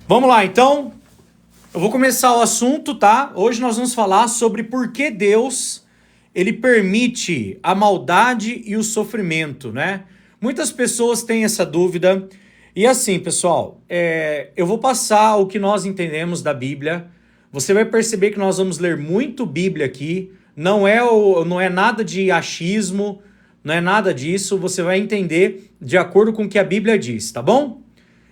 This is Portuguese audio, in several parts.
Vamos lá, então. Eu vou começar o assunto, tá? Hoje nós vamos falar sobre por que Deus ele permite a maldade e o sofrimento, né? Muitas pessoas têm essa dúvida. E assim, pessoal, eu vou passar o que nós entendemos da Bíblia. Você vai perceber que nós vamos ler muito Bíblia aqui. Não é nada de achismo, não é nada disso. Você vai entender de acordo com o que a Bíblia diz, tá bom?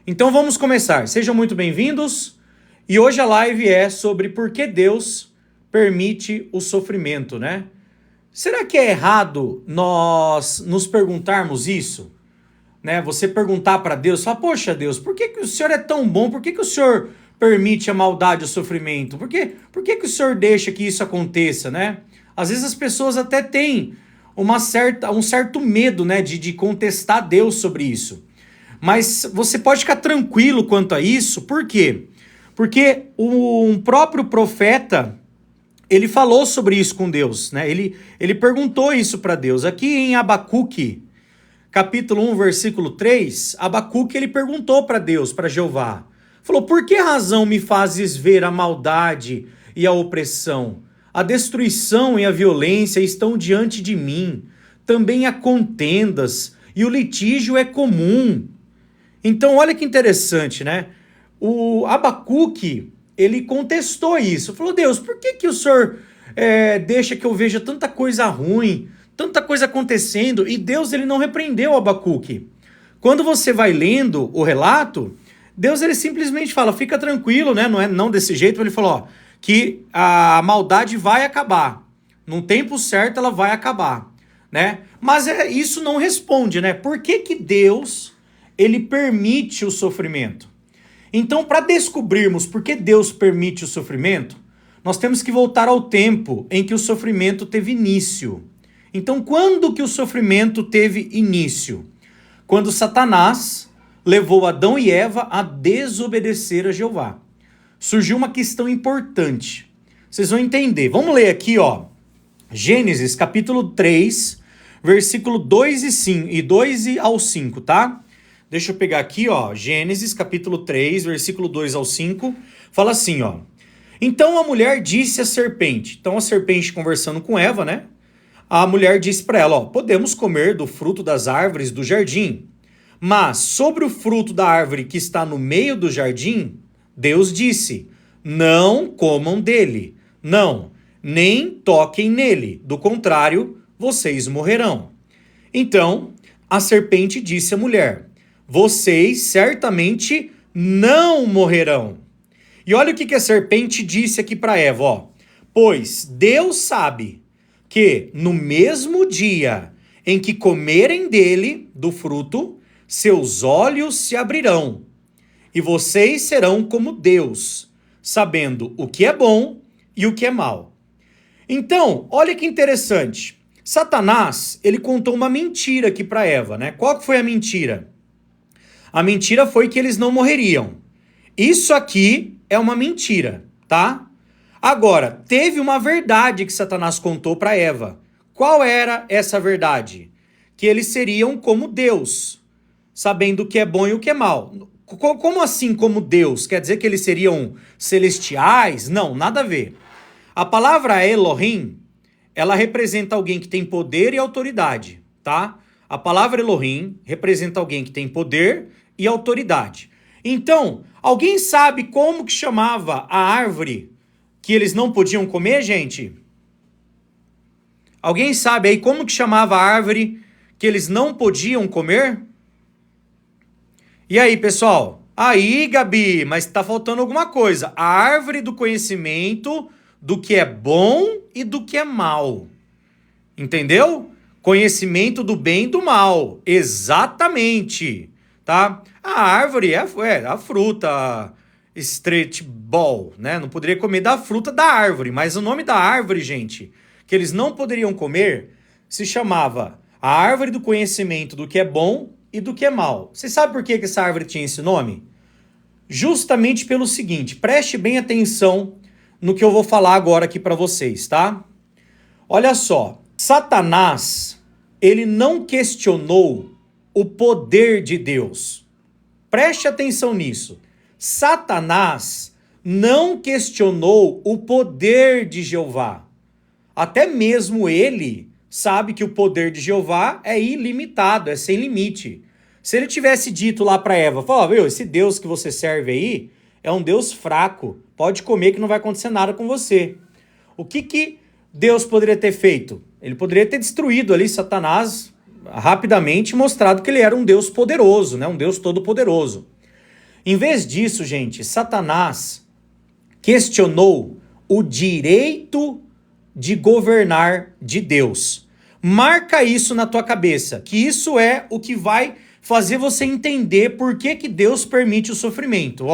Então vamos começar. Sejam muito bem-vindos. E hoje a live é sobre por que Deus permite o sofrimento, né? Será que é errado nós nos perguntarmos isso? Né? Você perguntar para Deus, falar, poxa Deus, por que o Senhor é tão bom? Por que o Senhor permite a maldade e o sofrimento? Por que o Senhor deixa que isso aconteça, né? Às vezes as pessoas até têm um certo medo, né, de contestar Deus sobre isso. Mas você pode ficar tranquilo quanto a isso, por quê? Porque um próprio profeta, ele falou sobre isso com Deus, né? Ele perguntou isso para Deus. Aqui em Abacuque, capítulo 1, versículo 3, Abacuque ele perguntou para Deus, para Jeová. Falou, por que razão me fazes ver a maldade e a opressão? A destruição e a violência estão diante de mim. Também há contendas e o litígio é comum. Então, olha que interessante, né? O Abacuque, ele contestou isso. Falou, Deus, por que o Senhor deixa que eu veja tanta coisa ruim, tanta coisa acontecendo? E Deus, ele não repreendeu o Abacuque. Quando você vai lendo o relato, Deus, ele simplesmente fala, fica tranquilo, né? Não desse jeito, ele falou, ó, que a maldade vai acabar. Num tempo certo, ela vai acabar, né? Mas isso não responde, né? Por que Deus ele permite o sofrimento? Então, para descobrirmos por que Deus permite o sofrimento, nós temos que voltar ao tempo em que o sofrimento teve início. Então, quando que o sofrimento teve início? Quando Satanás levou Adão e Eva a desobedecer a Jeová. Surgiu uma questão importante. Vocês vão entender. Vamos ler aqui, ó. Gênesis, capítulo 3, versículo 2 ao 5, tá? Deixa eu pegar aqui, ó, Gênesis capítulo 3, versículo 2 ao 5, fala assim, ó. Então a mulher disse à serpente, então a serpente conversando com Eva, né? A mulher disse para ela, ó, podemos comer do fruto das árvores do jardim, mas sobre o fruto da árvore que está no meio do jardim, Deus disse, não comam dele, não, nem toquem nele, do contrário, vocês morrerão. Então a serpente disse à mulher, vocês certamente não morrerão. E olha o que a serpente disse aqui para Eva, ó. Pois Deus sabe que no mesmo dia em que comerem dele, do fruto, seus olhos se abrirão, e vocês serão como Deus, sabendo o que é bom e o que é mal. Então, olha que interessante. Satanás, ele contou uma mentira aqui para Eva, né? Qual que foi a mentira? A mentira foi que eles não morreriam. Isso aqui é uma mentira, tá? Agora, teve uma verdade que Satanás contou para Eva. Qual era essa verdade? Que eles seriam como Deus, sabendo o que é bom e o que é mal. Como assim como Deus? Quer dizer que eles seriam celestiais? Não, nada a ver. A palavra Elohim, ela representa alguém que tem poder e autoridade, tá? A palavra Elohim representa alguém que tem poder e autoridade. Então, alguém sabe como que chamava a árvore que eles não podiam comer, gente? Alguém sabe aí como que chamava a árvore que eles não podiam comer? E aí, pessoal? Aí, Gabi, mas tá faltando alguma coisa. A árvore do conhecimento do que é bom e do que é mal. Entendeu? Conhecimento do bem e do mal. Exatamente. Tá? A árvore é a fruta, straight ball, né? Não poderia comer da fruta da árvore, mas o nome da árvore, gente, que eles não poderiam comer, se chamava a árvore do conhecimento do que é bom e do que é mal. Você sabe por que essa árvore tinha esse nome? Justamente pelo seguinte, preste bem atenção no que eu vou falar agora aqui para vocês, tá? Olha só, Satanás, ele não questionou o poder de Deus. Preste atenção nisso. Satanás não questionou o poder de Jeová. Até mesmo ele sabe que o poder de Jeová é ilimitado, é sem limite. Se ele tivesse dito lá para Eva, viu, esse Deus que você serve aí é um Deus fraco, pode comer que não vai acontecer nada com você. O que Deus poderia ter feito? Ele poderia ter destruído ali Satanás rapidamente, mostrado que ele era um Deus poderoso, né? Um Deus todo-poderoso. Em vez disso, gente, Satanás questionou o direito de governar de Deus. Marca isso na tua cabeça, que isso é o que vai fazer você entender por que Deus permite o sofrimento.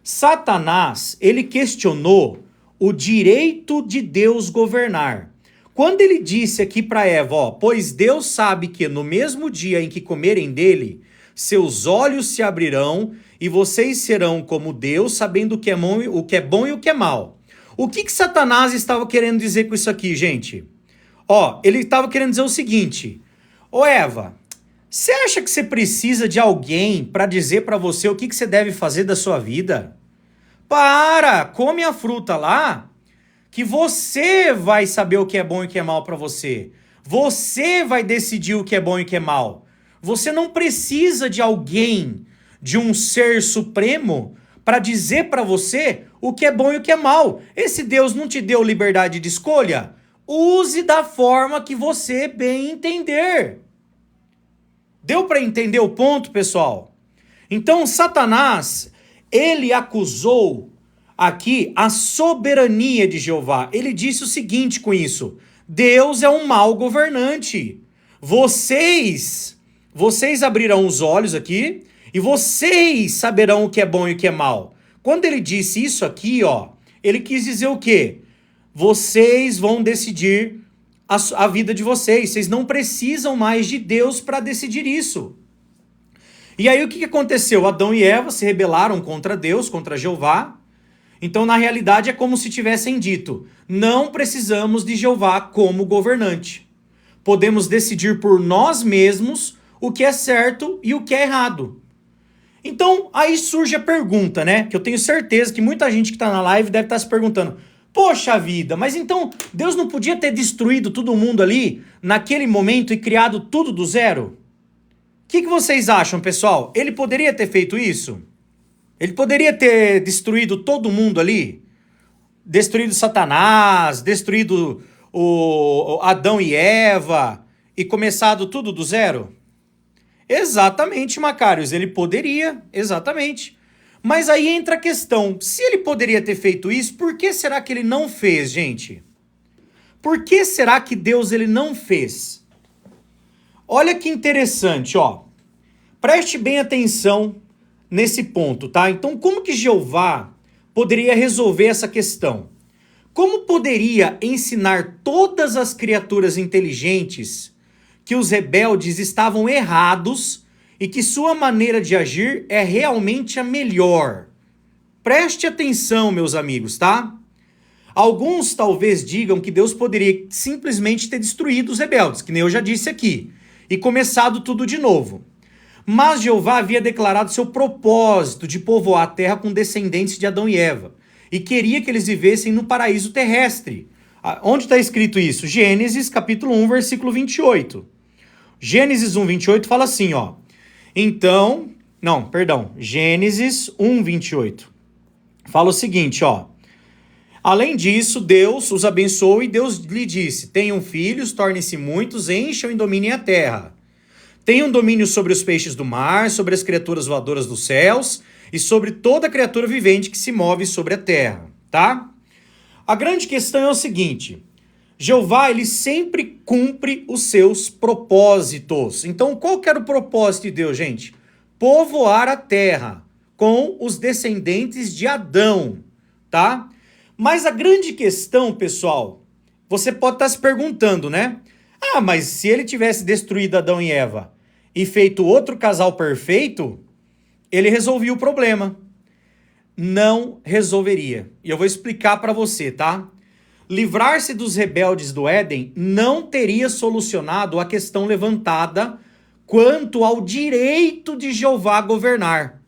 Satanás, ele questionou o direito de Deus governar. Quando ele disse aqui para Eva, pois Deus sabe que no mesmo dia em que comerem dele, seus olhos se abrirão e vocês serão como Deus, sabendo o que é bom e o que é mal. O que Satanás estava querendo dizer com isso aqui, gente? Ele estava querendo dizer o seguinte: Eva, você acha que você precisa de alguém para dizer para você o que você deve fazer da sua vida? Come a fruta lá, que você vai saber o que é bom e o que é mal para você. Você vai decidir o que é bom e o que é mal. Você não precisa de alguém, de um ser supremo, para dizer para você o que é bom e o que é mal. Esse Deus não te deu liberdade de escolha? Use da forma que você bem entender. Deu para entender o ponto, pessoal? Então, Satanás, ele acusou aqui a soberania de Jeová. Ele disse o seguinte com isso: Deus é um mau governante. Vocês abrirão os olhos aqui e vocês saberão o que é bom e o que é mal. Quando ele disse isso aqui, ele quis dizer o quê? Vocês vão decidir a vida de vocês. Vocês não precisam mais de Deus para decidir isso. E aí o que aconteceu? Adão e Eva se rebelaram contra Deus, contra Jeová. Então, na realidade, é como se tivessem dito: não precisamos de Jeová como governante. Podemos decidir por nós mesmos o que é certo e o que é errado. Então, aí surge a pergunta, né? Que eu tenho certeza que muita gente que está na live deve estar se perguntando: poxa vida, mas então Deus não podia ter destruído todo mundo ali, naquele momento, e criado tudo do zero? O que vocês acham, pessoal? Ele poderia ter feito isso? Ele poderia ter destruído todo mundo ali? Destruído Satanás, destruído o Adão e Eva e começado tudo do zero? Exatamente, Macários, ele poderia, exatamente. Mas aí entra a questão: se ele poderia ter feito isso, por que será que ele não fez, gente? Por que será que Deus ele não fez? Olha que interessante, Preste bem atenção nesse ponto, tá? Então, como que Jeová poderia resolver essa questão? Como poderia ensinar todas as criaturas inteligentes que os rebeldes estavam errados e que sua maneira de agir é realmente a melhor? Preste atenção, meus amigos, tá? Alguns talvez digam que Deus poderia simplesmente ter destruído os rebeldes, que nem eu já disse aqui, e começado tudo de novo. Mas Jeová havia declarado seu propósito de povoar a terra com descendentes de Adão e Eva, e queria que eles vivessem no paraíso terrestre. Onde está escrito isso? Gênesis capítulo 1, versículo 28. Gênesis 1, 28 fala assim, Gênesis 1, 28. Fala o seguinte, Além disso, Deus os abençoou e Deus lhe disse: tenham filhos, tornem-se muitos, encham e dominem a terra. Tenham domínio sobre os peixes do mar, sobre as criaturas voadoras dos céus e sobre toda criatura vivente que se move sobre a terra, tá? A grande questão é o seguinte: Jeová, ele sempre cumpre os seus propósitos. Então, qual que era o propósito de Deus, gente? Povoar a terra com os descendentes de Adão, tá? Mas a grande questão, pessoal, você pode estar se perguntando, né? Mas se ele tivesse destruído Adão e Eva e feito outro casal perfeito, ele resolvia o problema. Não resolveria. E eu vou explicar para você, tá? Livrar-se dos rebeldes do Éden não teria solucionado a questão levantada quanto ao direito de Jeová governar.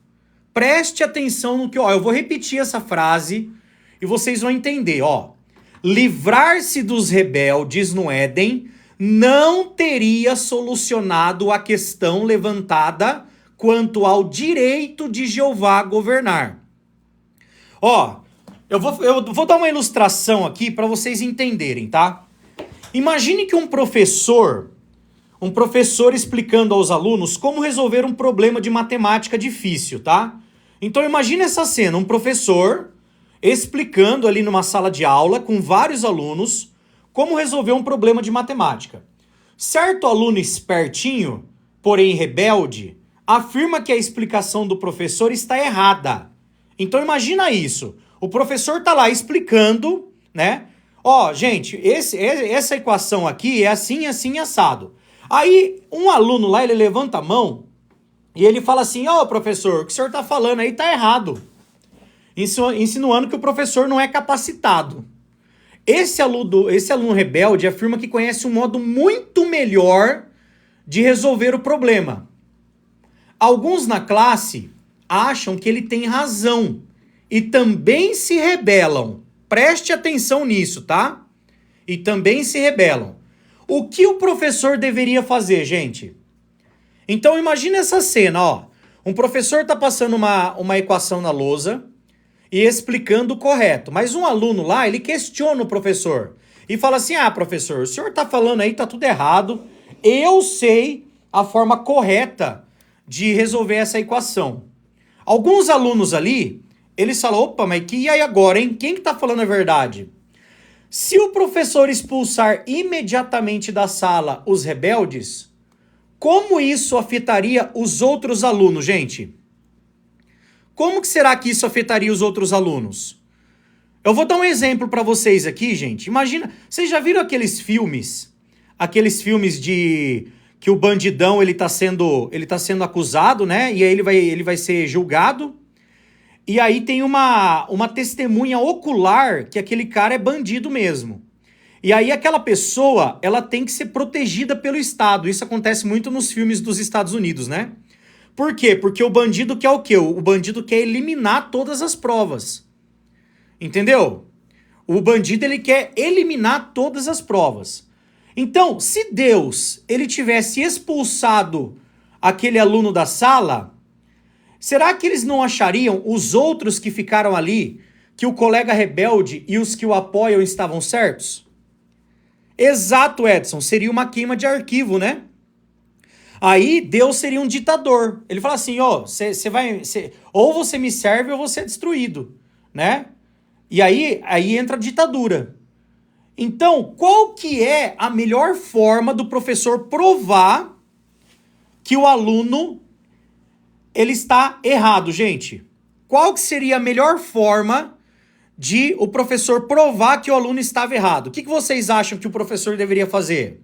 Preste atenção no que, ó, eu vou repetir essa frase e vocês vão entender, ó. Livrar-se dos rebeldes no Éden não teria solucionado a questão levantada quanto ao direito de Jeová governar. Ó, eu vou dar uma ilustração aqui para vocês entenderem, tá? Imagine que um professor explicando aos alunos como resolver um problema de matemática difícil, tá? Então imagine essa cena, um professor explicando ali numa sala de aula com vários alunos como resolver um problema de matemática. Certo aluno espertinho, porém rebelde, afirma que a explicação do professor está errada. Então imagina isso, o professor tá lá explicando, né? Ó, gente, essa equação aqui é assim, assim, assado. Aí um aluno lá, ele levanta a mão e ele fala assim, ó, professor, o que o senhor tá falando aí tá errado. Insinuando que o professor não é capacitado. Esse aluno rebelde afirma que conhece um modo muito melhor de resolver o problema. Alguns na classe acham que ele tem razão e também se rebelam. Preste atenção nisso, tá? E também se rebelam. O que o professor deveria fazer, gente? Então imagina essa cena, ó. Um professor está passando uma equação na lousa e explicando o correto. Mas um aluno lá, ele questiona o professor e fala assim, ah, professor, o senhor está falando aí, tá tudo errado. Eu sei a forma correta de resolver essa equação. Alguns alunos ali, eles falam, opa, mas e aí agora, hein? Quem que tá falando a verdade? Se o professor expulsar imediatamente da sala os rebeldes, como isso afetaria os outros alunos, gente? Como que será que isso afetaria os outros alunos? Eu vou dar um exemplo para vocês aqui, gente. Imagina, vocês já viram aqueles filmes de que o bandidão ele tá sendo acusado, né? E aí ele vai ser julgado. E aí tem uma testemunha ocular que aquele cara é bandido mesmo. E aí aquela pessoa, ela tem que ser protegida pelo Estado. Isso acontece muito nos filmes dos Estados Unidos, né? Por quê? Porque o bandido quer o quê? O bandido quer eliminar todas as provas. Entendeu? O bandido, ele quer eliminar todas as provas. Então, se Deus, ele tivesse expulsado aquele aluno da sala, será que eles não achariam, os outros que ficaram ali, que o colega rebelde e os que o apoiam estavam certos? Exato, Edson. Seria uma queima de arquivo, né? Aí Deus seria um ditador. Ele fala assim, ó, ou você me serve ou você é destruído, né? E aí entra a ditadura. Então, qual que é a melhor forma do professor provar que o aluno ele está errado, gente? Qual que seria a melhor forma de o professor provar que o aluno estava errado? O que vocês acham que o professor deveria fazer?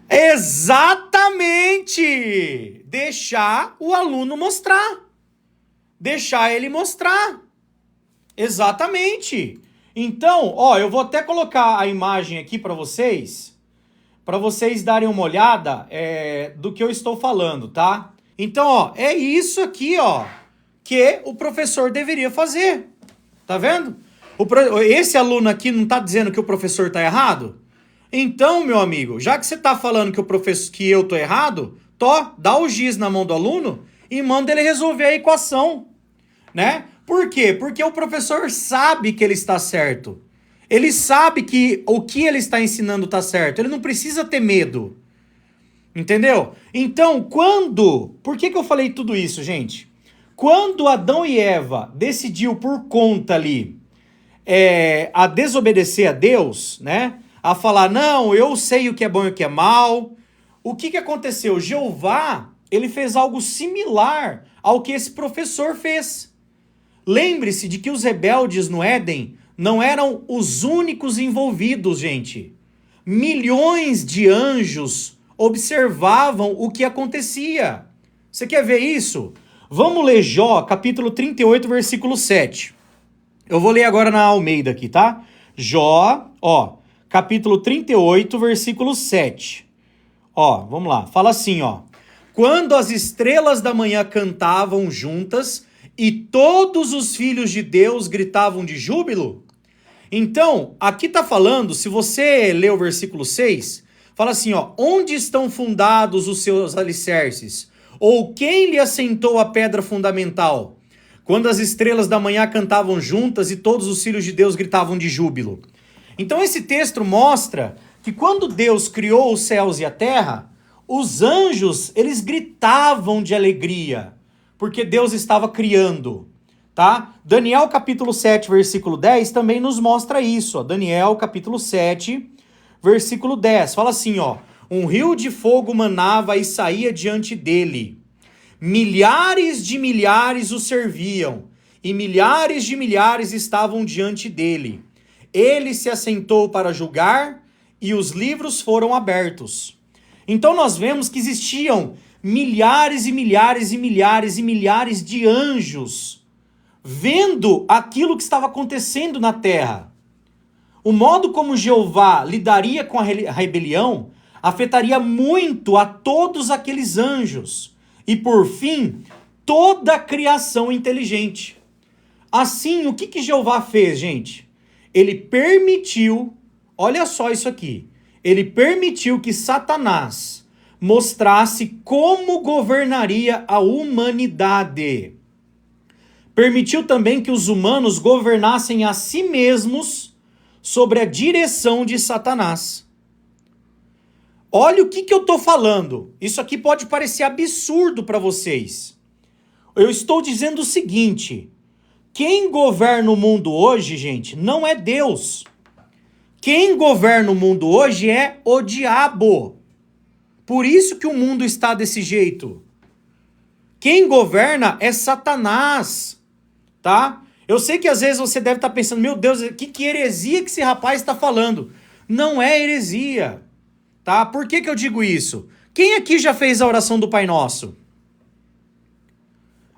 Exatamente! Deixar o aluno mostrar. Deixar ele mostrar. Exatamente. Então, ó, eu vou até colocar a imagem aqui para vocês darem uma olhada do que eu estou falando, tá? Então, ó, é isso aqui, ó, que o professor deveria fazer. Tá vendo? Esse aluno aqui não tá dizendo que o professor tá errado? Então, meu amigo, já que você tá falando que eu tô errado, dá o giz na mão do aluno e manda ele resolver a equação, né? Por quê? Porque o professor sabe que ele está certo. Ele sabe que o que ele está ensinando está certo. Ele não precisa ter medo. Entendeu? Então, por que eu falei tudo isso, gente? Quando Adão e Eva decidiu por conta ali a desobedecer a Deus, né? A falar, não, eu sei o que é bom e o que é mal. O que aconteceu? Jeová, ele fez algo similar ao que esse professor fez. Lembre-se de que os rebeldes no Éden não eram os únicos envolvidos, gente. Milhões de anjos observavam o que acontecia. Você quer ver isso? Vamos ler Jó, capítulo 38, versículo 7. Eu vou ler agora na Almeida aqui, tá? Jó, ó, capítulo 38, versículo 7. Ó, vamos lá. Fala assim, ó. Quando as estrelas da manhã cantavam juntas, e todos os filhos de Deus gritavam de júbilo? Então, aqui está falando, se você ler o versículo 6, fala assim, ó, onde estão fundados os seus alicerces? Ou quem lhe assentou a pedra fundamental? Quando as estrelas da manhã cantavam juntas e todos os filhos de Deus gritavam de júbilo. Então esse texto mostra que quando Deus criou os céus e a terra, os anjos, eles gritavam de alegria, porque Deus estava criando, tá? Daniel capítulo 7, versículo 10 também nos mostra isso, ó. Daniel capítulo 7, versículo 10, fala assim, ó, um rio de fogo manava e saía diante dele. Milhares de milhares o serviam, e milhares de milhares estavam diante dele. Ele se assentou para julgar, e os livros foram abertos. Então nós vemos que existiam milhares e milhares e milhares e milhares de anjos vendo aquilo que estava acontecendo na terra. O modo como Jeová lidaria com a rebelião afetaria muito a todos aqueles anjos e, por fim, toda a criação inteligente. Assim, o que Jeová fez, gente? Ele permitiu, olha só isso aqui, ele permitiu que Satanás mostrasse como governaria a humanidade. Permitiu também que os humanos governassem a si mesmos sobre a direção de Satanás. Olha o que eu estou falando. Isso aqui pode parecer absurdo para vocês. Eu estou dizendo o seguinte: quem governa o mundo hoje, gente, não é Deus. Quem governa o mundo hoje é o diabo. Por isso que o mundo está desse jeito. Quem governa é Satanás, tá? Eu sei que às vezes você deve estar pensando, meu Deus, que heresia que esse rapaz está falando? Não é heresia, tá? Por que eu digo isso? Quem aqui já fez a oração do Pai Nosso?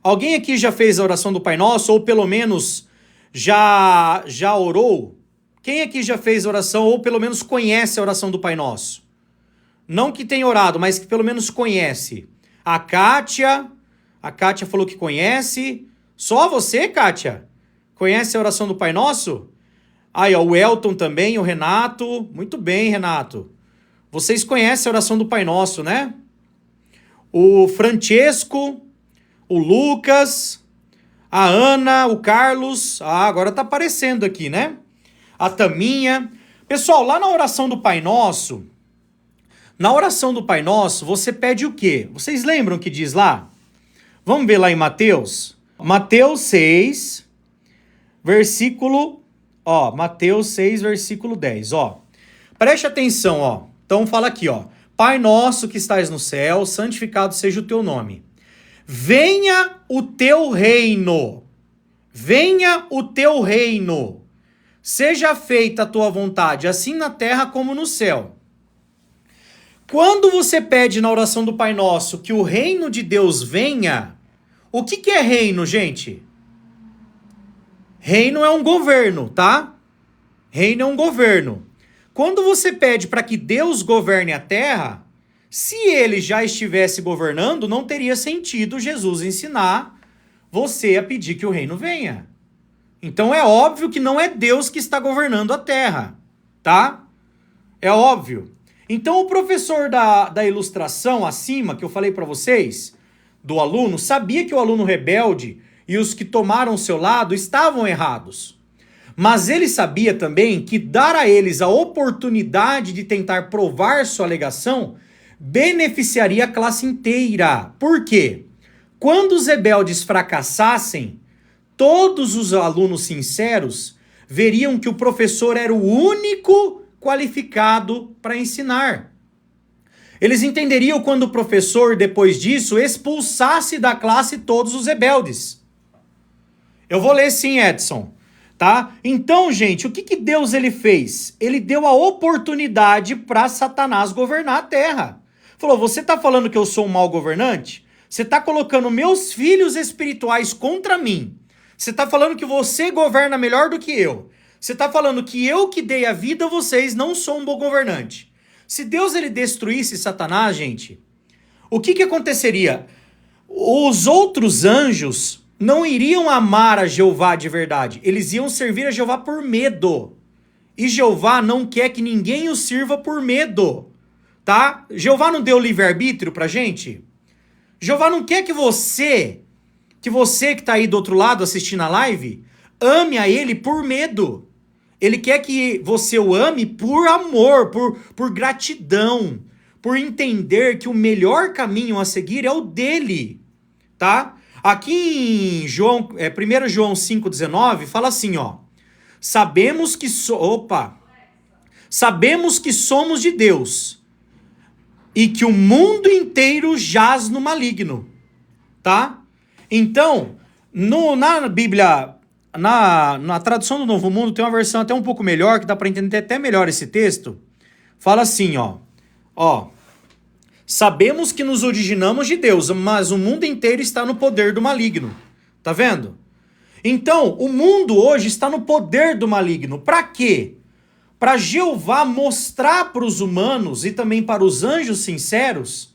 Alguém aqui já fez a oração do Pai Nosso, ou pelo menos já orou? Quem aqui já fez a oração, ou pelo menos conhece a oração do Pai Nosso? Não que tenha orado, mas que pelo menos conhece. A Kátia falou que conhece. Só você, Kátia? Conhece a oração do Pai Nosso? Aí, ó, o Elton também, o Renato. Muito bem, Renato. Vocês conhecem a oração do Pai Nosso, né? O Francesco, o Lucas, a Ana, o Carlos. Ah, agora tá aparecendo aqui, né? A Taminha. Pessoal, lá na oração do Pai Nosso, você pede o quê? Vocês lembram o que diz lá? Vamos ver lá em Mateus? Mateus 6, versículo 10, ó. Preste atenção, ó. Então fala aqui, ó. Pai nosso que estais no céu, santificado seja o teu nome. Venha o teu reino. Venha o teu reino. Seja feita a tua vontade, assim na terra como no céu. Quando você pede na oração do Pai Nosso que o reino de Deus venha, o que é reino, gente? Reino é um governo, tá? Reino é um governo. Quando você pede para que Deus governe a terra, se ele já estivesse governando, não teria sentido Jesus ensinar você a pedir que o reino venha. Então é óbvio que não é Deus que está governando a terra, tá? É óbvio. Então o professor da ilustração acima, que eu falei para vocês, do aluno, sabia que o aluno rebelde e os que tomaram seu lado estavam errados. Mas ele sabia também que dar a eles a oportunidade de tentar provar sua alegação beneficiaria a classe inteira. Por quê? Quando os rebeldes fracassassem, todos os alunos sinceros veriam que o professor era o único qualificado para ensinar. Eles entenderiam quando o professor, depois disso, expulsasse da classe todos os rebeldes. Eu vou ler sim, Edson, tá? Então, gente, o que Deus ele fez? Ele deu a oportunidade para Satanás governar a terra. Falou, você está falando que eu sou um mau governante? Você está colocando meus filhos espirituais contra mim. Você está falando que você governa melhor do que eu. Você está falando que eu que dei a vida a vocês não sou um bom governante. Se Deus ele destruísse Satanás, gente, o que aconteceria? Os outros anjos, não iriam amar a Jeová de verdade. Eles iam servir a Jeová por medo. E Jeová não quer que ninguém o sirva por medo, tá? Jeová não deu livre-arbítrio pra gente? Jeová não quer que você que está aí do outro lado assistindo a live, ame a ele por medo. Ele quer que você o ame por amor, por gratidão, por entender que o melhor caminho a seguir é o dele, tá? Aqui em 1 João 5,19 fala assim, ó. Sabemos que somos de Deus e que o mundo inteiro jaz no maligno, tá? Então, na Bíblia, na tradução do Novo Mundo, tem uma versão até um pouco melhor, que dá para entender até melhor esse texto. Fala assim, ó. Sabemos que nos originamos de Deus, mas o mundo inteiro está no poder do maligno. Tá vendo? Então, o mundo hoje está no poder do maligno. Para quê? Para Jeová mostrar para os humanos e também para os anjos sinceros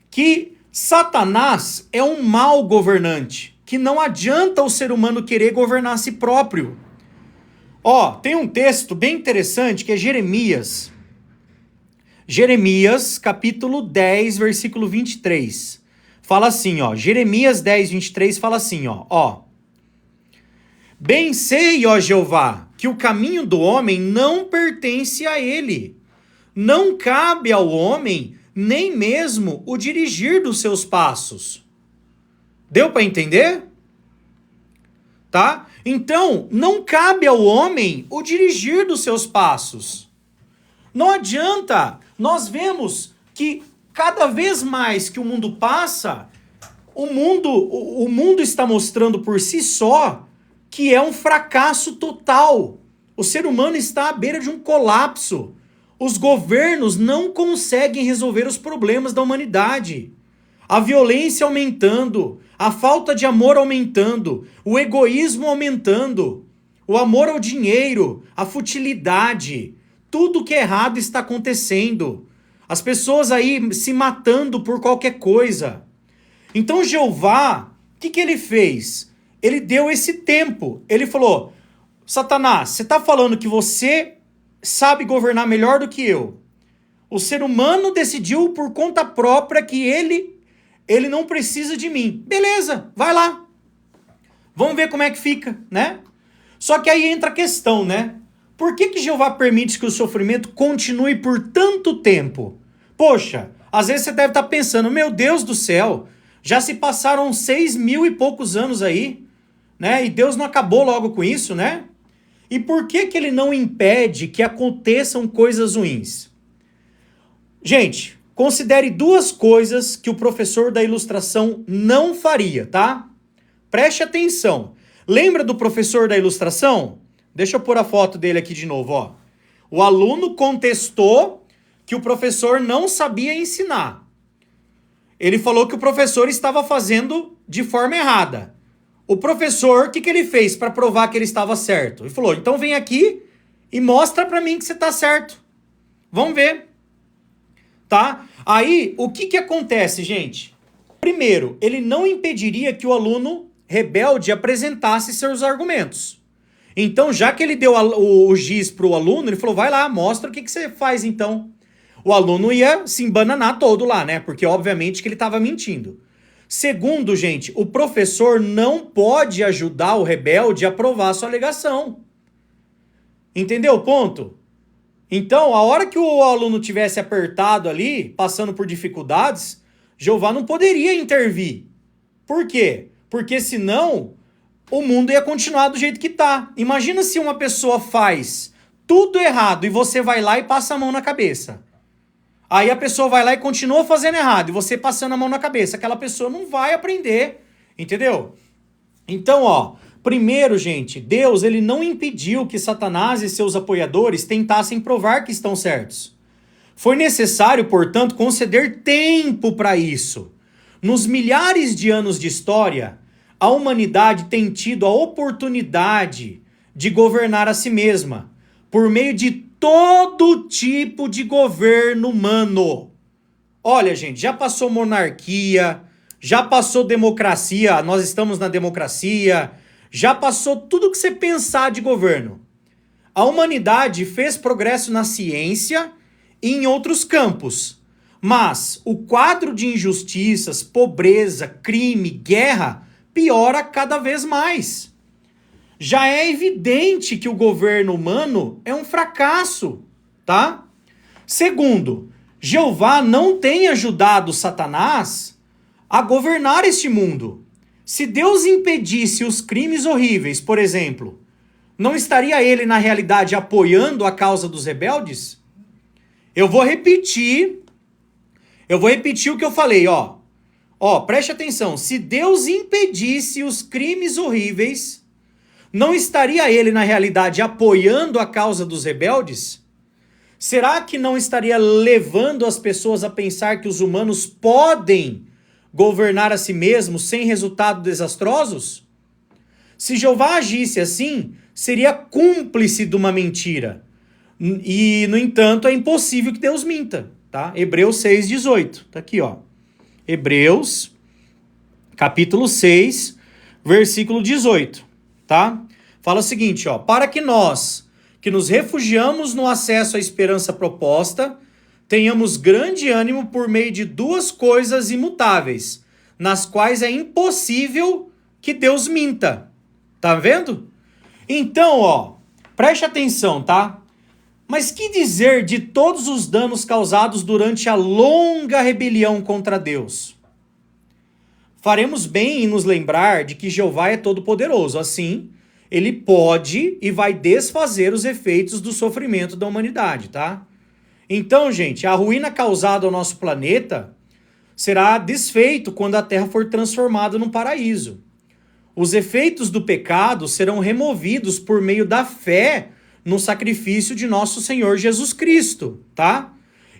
que Satanás é um mau governante, que não adianta o ser humano querer governar a si próprio. Ó, tem um texto bem interessante que é Jeremias. Jeremias, capítulo 10, versículo 23. Fala assim, ó. Jeremias 10, 23 fala assim, ó. Bem sei, ó Jeová, que o caminho do homem não pertence a ele. Não cabe ao homem nem mesmo o dirigir dos seus passos. Deu para entender? Tá? Então, não cabe ao homem o dirigir dos seus passos. Não adianta. Nós vemos que cada vez mais que o mundo passa, o mundo está mostrando por si só que é um fracasso total. O ser humano está à beira de um colapso. Os governos não conseguem resolver os problemas da humanidade. A violência aumentando, a falta de amor aumentando, o egoísmo aumentando, o amor ao dinheiro, a futilidade, tudo que é errado está acontecendo. As pessoas aí se matando por qualquer coisa. Então Jeová, o que ele fez? Ele deu esse tempo. Ele falou, Satanás, você está falando que você sabe governar melhor do que eu. O ser humano decidiu por conta própria que ele não precisa de mim. Beleza, vai lá. Vamos ver como é que fica, né? Só que aí entra a questão, né? Por que Jeová permite que o sofrimento continue por tanto tempo? Poxa, às vezes você deve estar pensando, meu Deus do céu, já se passaram 6.000 e poucos anos aí, né? E Deus não acabou logo com isso, né? E por que ele não impede que aconteçam coisas ruins? Gente, considere duas coisas que o professor da ilustração não faria, tá? Preste atenção. Lembra do professor da ilustração? Deixa eu pôr a foto dele aqui de novo, ó. O aluno contestou que o professor não sabia ensinar. Ele falou que o professor estava fazendo de forma errada. O professor, o que ele fez para provar que ele estava certo? Ele falou, então vem aqui e mostra para mim que você está certo. Vamos ver. Tá? Aí, o que acontece, gente? Primeiro, ele não impediria que o aluno rebelde apresentasse seus argumentos. Então, já que ele deu o giz para o aluno, ele falou, vai lá, mostra o que você faz então. O aluno ia se embananar todo lá, né? Porque, obviamente, que ele estava mentindo. Segundo, gente, o professor não pode ajudar o rebelde a provar sua alegação. Entendeu o ponto? Então, a hora que o aluno tivesse apertado ali, passando por dificuldades, Jeová não poderia intervir. Por quê? Porque senão o mundo ia continuar do jeito que tá. Imagina se uma pessoa faz tudo errado e você vai lá e passa a mão na cabeça. Aí a pessoa vai lá e continua fazendo errado, e você passando a mão na cabeça. Aquela pessoa não vai aprender, entendeu? Então, ó, primeiro, gente, Deus, ele não impediu que Satanás e seus apoiadores tentassem provar que estão certos. Foi necessário, portanto, conceder tempo para isso. Nos milhares de anos de história, a humanidade tem tido a oportunidade de governar a si mesma, por meio de todo tipo de governo humano. Olha, gente, já passou monarquia, já passou democracia, nós estamos na democracia, já passou tudo que você pensar de governo. A humanidade fez progresso na ciência e em outros campos, mas o quadro de injustiças, pobreza, crime, guerra piora cada vez mais. Já é evidente que o governo humano é um fracasso, tá? Segundo, Jeová não tem ajudado Satanás a governar este mundo. Se Deus impedisse os crimes horríveis, por exemplo, não estaria ele, na realidade, apoiando a causa dos rebeldes? Eu vou repetir o que eu falei, ó. Ó, preste atenção. Se Deus impedisse os crimes horríveis, não estaria ele, na realidade, apoiando a causa dos rebeldes? Será que não estaria levando as pessoas a pensar que os humanos podem governar a si mesmos sem resultados desastrosos? Se Jeová agisse assim, seria cúmplice de uma mentira. E, no entanto, é impossível que Deus minta, tá? Hebreus 6,18. Tá aqui, ó. Hebreus, capítulo 6, versículo 18, tá? Fala o seguinte, ó. Para que nós, que nos refugiamos no acesso à esperança proposta, tenhamos grande ânimo por meio de duas coisas imutáveis, nas quais é impossível que Deus minta. Tá vendo? Então, ó, preste atenção, tá? Mas que dizer de todos os danos causados durante a longa rebelião contra Deus? Faremos bem em nos lembrar de que Jeová é todo-poderoso. Assim, ele pode e vai desfazer os efeitos do sofrimento da humanidade, tá? Então, gente, a ruína causada ao nosso planeta será desfeito quando a Terra for transformada num paraíso. Os efeitos do pecado serão removidos por meio da fé no sacrifício de nosso Senhor Jesus Cristo, tá?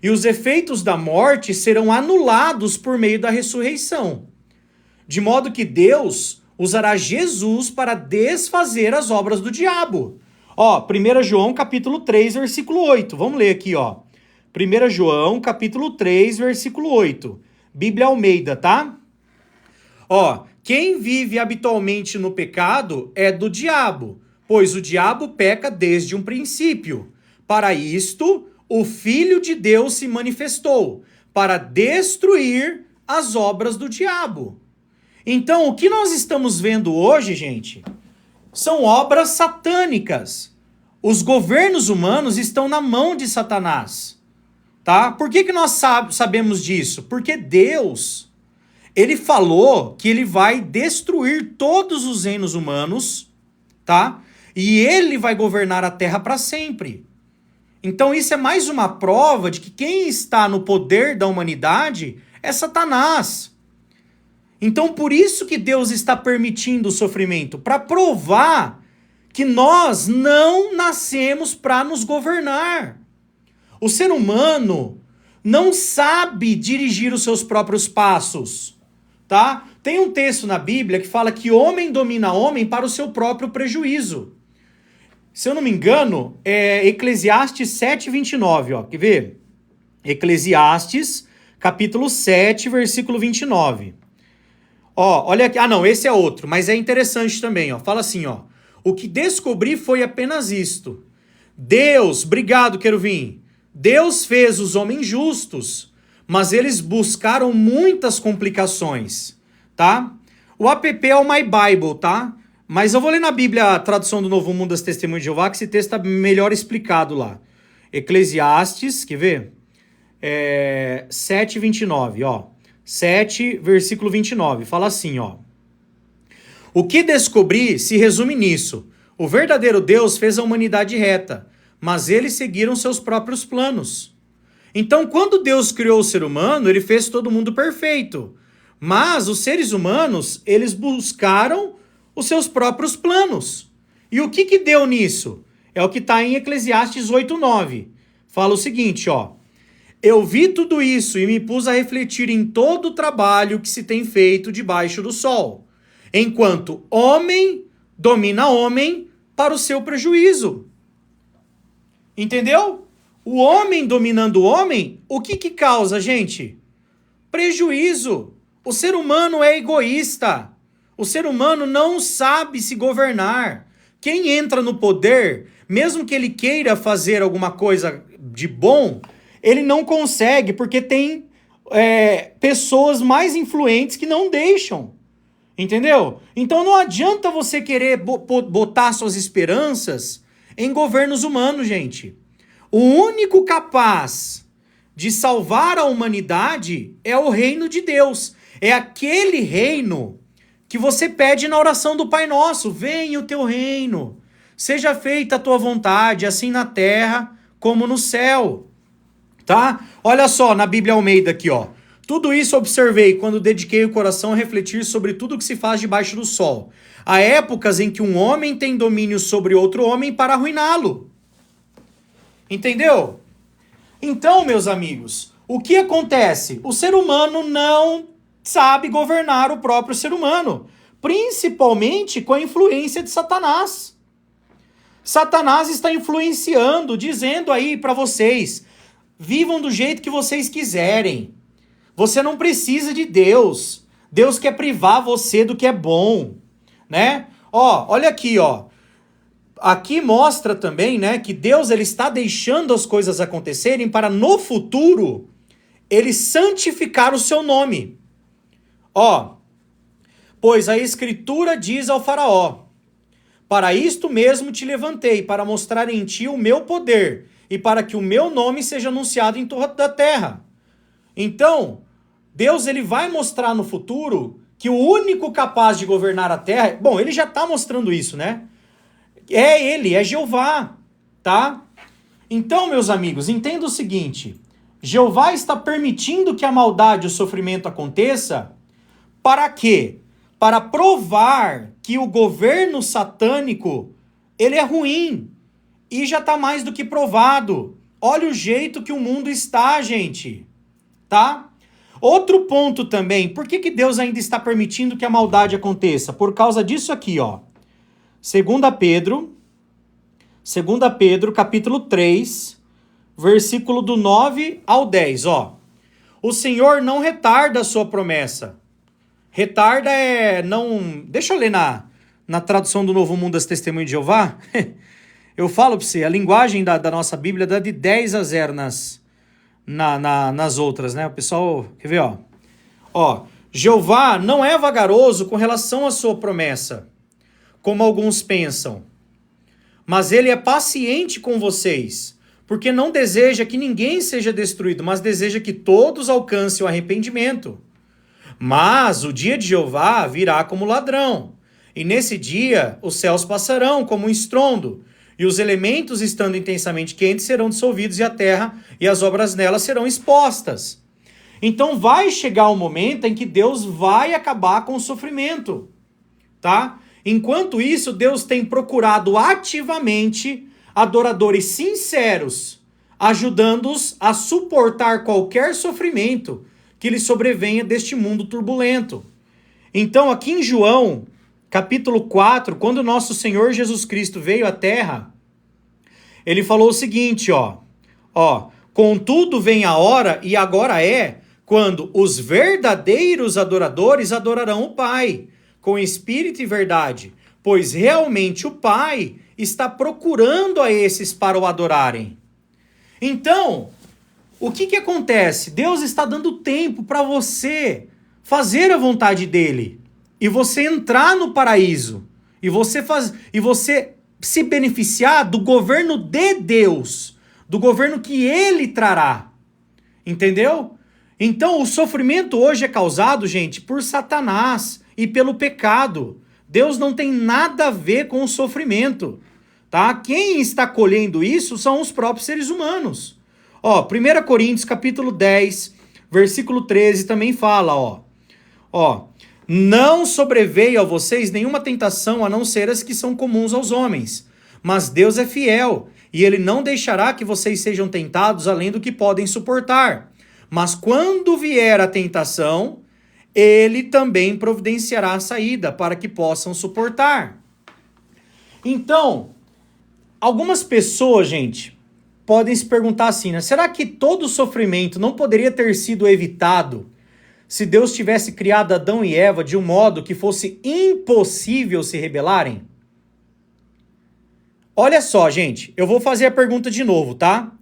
E os efeitos da morte serão anulados por meio da ressurreição. De modo que Deus usará Jesus para desfazer as obras do diabo. Ó, 1 João capítulo 3, versículo 8. Vamos ler aqui, ó. 1 João capítulo 3, versículo 8. Bíblia Almeida, tá? Ó, quem vive habitualmente no pecado é do diabo, pois o diabo peca desde um princípio. Para isto, o Filho de Deus se manifestou, para destruir as obras do diabo. Então, o que nós estamos vendo hoje, gente, são obras satânicas. Os governos humanos estão na mão de Satanás, tá? Por que nós sabemos disso? Porque Deus, ele falou que ele vai destruir todos os reinos humanos, tá? E ele vai governar a terra para sempre. Então isso é mais uma prova de que quem está no poder da humanidade é Satanás. Então por isso que Deus está permitindo o sofrimento, para provar que nós não nascemos para nos governar. O ser humano não sabe dirigir os seus próprios passos, tá? Tem um texto na Bíblia que fala que homem domina homem para o seu próprio prejuízo. Se eu não me engano, é Eclesiastes 7:29, ó. Quer ver? Eclesiastes, capítulo 7, versículo 29. Ó, olha aqui. Ah, não, esse é outro, mas é interessante também, ó. Fala assim, ó. O que descobri foi apenas isto. Deus, obrigado, querubim. Deus fez os homens justos, mas eles buscaram muitas complicações, tá? O app é o My Bible, tá? Mas eu vou ler na Bíblia a tradução do Novo Mundo das Testemunhas de Jeová, que esse texto está melhor explicado lá. Eclesiastes, quer ver? 7:29, ó. 7, versículo 29. Fala assim, ó. O que descobri se resume nisso. O verdadeiro Deus fez a humanidade reta, mas eles seguiram seus próprios planos. Então, quando Deus criou o ser humano, ele fez todo mundo perfeito. Mas os seres humanos, eles buscaram os seus próprios planos. E o que deu nisso? É o que está em Eclesiastes 8:9. Fala o seguinte, ó. Eu vi tudo isso e me pus a refletir em todo o trabalho que se tem feito debaixo do sol, enquanto homem domina homem para o seu prejuízo. Entendeu? O homem dominando o homem, o que causa, gente? Prejuízo. O ser humano é egoísta. O ser humano não sabe se governar. Quem entra no poder, mesmo que ele queira fazer alguma coisa de bom, ele não consegue, porque tem pessoas mais influentes que não deixam. Entendeu? Então não adianta você querer botar suas esperanças em governos humanos, gente. O único capaz de salvar a humanidade é o reino de Deus. É aquele reino que você pede na oração do Pai Nosso. Venha o teu reino. Seja feita a tua vontade, assim na terra como no céu. Tá? Olha só, na Bíblia Almeida aqui, ó. Tudo isso observei quando dediquei o coração a refletir sobre tudo que se faz debaixo do sol. Há épocas em que um homem tem domínio sobre outro homem para arruiná-lo. Entendeu? Então, meus amigos, o que acontece? O ser humano não sabe governar o próprio ser humano, principalmente com a influência de Satanás. Satanás está influenciando, dizendo aí para vocês, vivam do jeito que vocês quiserem. Você não precisa de Deus. Deus quer privar você do que é bom, né? Ó, olha aqui, ó. Aqui mostra também, né, que Deus ele está deixando as coisas acontecerem para no futuro ele santificar o seu nome. Ó, pois a Escritura diz ao faraó, para isto mesmo te levantei, para mostrar em ti o meu poder e para que o meu nome seja anunciado em toda a terra. Então, Deus ele vai mostrar no futuro que o único capaz de governar a terra... Bom, ele já está mostrando isso, né? É ele, é Jeová, tá? Então, meus amigos, entenda o seguinte. Jeová está permitindo que a maldade e o sofrimento aconteça para quê? Para provar que o governo satânico, ele é ruim. E já está mais do que provado. Olha o jeito que o mundo está, gente. Tá? Outro ponto também, por que Deus ainda está permitindo que a maldade aconteça? Por causa disso aqui, ó. 2 Pedro, capítulo 3, versículo do 9 ao 10, ó. O Senhor não retarda a sua promessa. Retarda é não... Deixa eu ler na tradução do Novo Mundo das Testemunhas de Jeová. Eu falo para você, a linguagem da nossa Bíblia dá de 10-0 nas outras, né? O pessoal, quer ver, ó? Ó, Jeová não é vagaroso com relação à sua promessa, como alguns pensam, mas ele é paciente com vocês, porque não deseja que ninguém seja destruído, mas deseja que todos alcancem o arrependimento. Mas o dia de Jeová virá como ladrão, e nesse dia os céus passarão como um estrondo, e os elementos, estando intensamente quentes, serão dissolvidos, e a terra e as obras nela serão expostas. Então vai chegar um momento em que Deus vai acabar com o sofrimento, tá? Enquanto isso, Deus tem procurado ativamente adoradores sinceros, ajudando-os a suportar qualquer sofrimento que lhes sobrevenha deste mundo turbulento. Então, aqui em João, capítulo 4, quando nosso Senhor Jesus Cristo veio à Terra, ele falou o seguinte, ó, contudo vem a hora, e agora é, quando os verdadeiros adoradores adorarão o Pai, com espírito e verdade, pois realmente o Pai está procurando a esses para o adorarem. Então, o que acontece? Deus está dando tempo para você fazer a vontade dele, e você entrar no paraíso, e você se beneficiar do governo de Deus, do governo que ele trará. Entendeu? Então, o sofrimento hoje é causado, gente, por Satanás e pelo pecado. Deus não tem nada a ver com o sofrimento, tá? Quem está colhendo isso são os próprios seres humanos. Ó, 1 Coríntios, capítulo 10, versículo 13, também fala, ó, não sobreveio a vocês nenhuma tentação a não ser as que são comuns aos homens, mas Deus é fiel, e ele não deixará que vocês sejam tentados além do que podem suportar. Mas quando vier a tentação, ele também providenciará a saída para que possam suportar. Então, algumas pessoas, gente, podem se perguntar assim, né? Será que todo o sofrimento não poderia ter sido evitado se Deus tivesse criado Adão e Eva de um modo que fosse impossível se rebelarem? Olha só, gente, eu vou fazer a pergunta de novo, tá?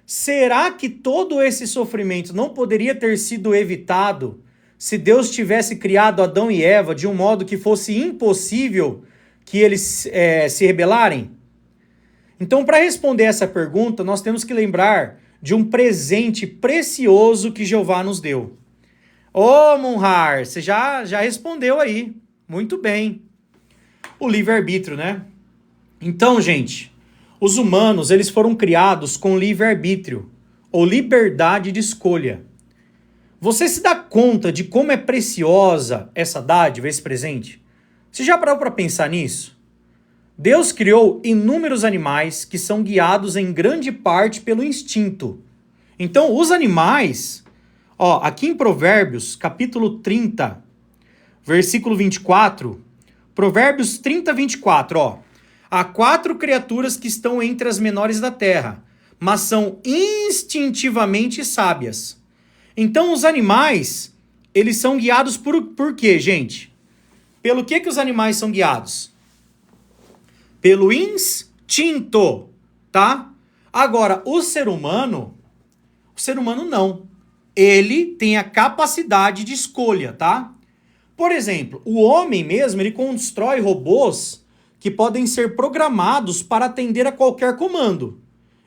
Será que todo esse sofrimento não poderia ter sido evitado se Deus tivesse criado Adão e Eva de um modo que fosse impossível que eles se rebelarem? Então, para responder essa pergunta, nós temos que lembrar de um presente precioso que Jeová nos deu. Ô, Munhar, você já respondeu aí. Muito bem. O livre-arbítrio, né? Então, gente, os humanos, eles foram criados com livre-arbítrio, ou liberdade de escolha. Você se dá conta de como é preciosa essa dádiva, esse presente? Você já parou para pensar nisso? Deus criou inúmeros animais que são guiados em grande parte pelo instinto. Então, os animais, aqui em Provérbios, capítulo 30, versículo 24, Provérbios 30, 24, há 4 criaturas que estão entre as menores da terra, mas são instintivamente sábias. Então, os animais, eles são guiados por quê, gente? Pelo que os animais são guiados? Pelo instinto, tá? Agora, o ser humano não. Ele tem a capacidade de escolha, tá? Por exemplo, o homem mesmo, ele constrói robôs que podem ser programados para atender a qualquer comando.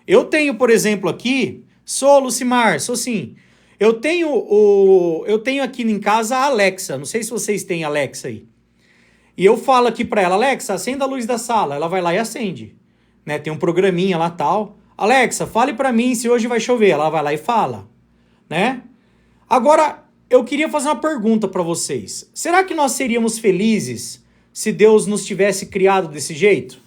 Eu tenho, por exemplo, aqui, sou Lucimar, sou sim. Eu tenho aqui em casa a Alexa, não sei se vocês têm Alexa aí. E eu falo aqui para ela, Alexa, acenda a luz da sala. Ela vai lá e acende. Né? Tem um programinha lá tal. Alexa, fale para mim se hoje vai chover. Ela vai lá e fala. Né? Agora, eu queria fazer uma pergunta para vocês. Será que nós seríamos felizes se Deus nos tivesse criado desse jeito?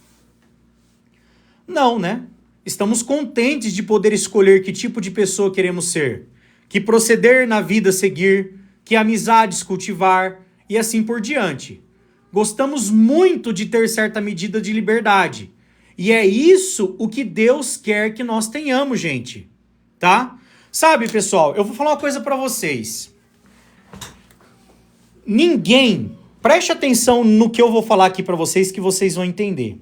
Não, né? Estamos contentes de poder escolher que tipo de pessoa queremos ser, que proceder na vida seguir, que amizades cultivar e assim por diante. Gostamos muito de ter certa medida de liberdade. E é isso o que Deus quer que nós tenhamos, gente. Tá? Sabe, pessoal, eu vou falar uma coisa para vocês. Preste atenção no que eu vou falar aqui para vocês que vocês vão entender.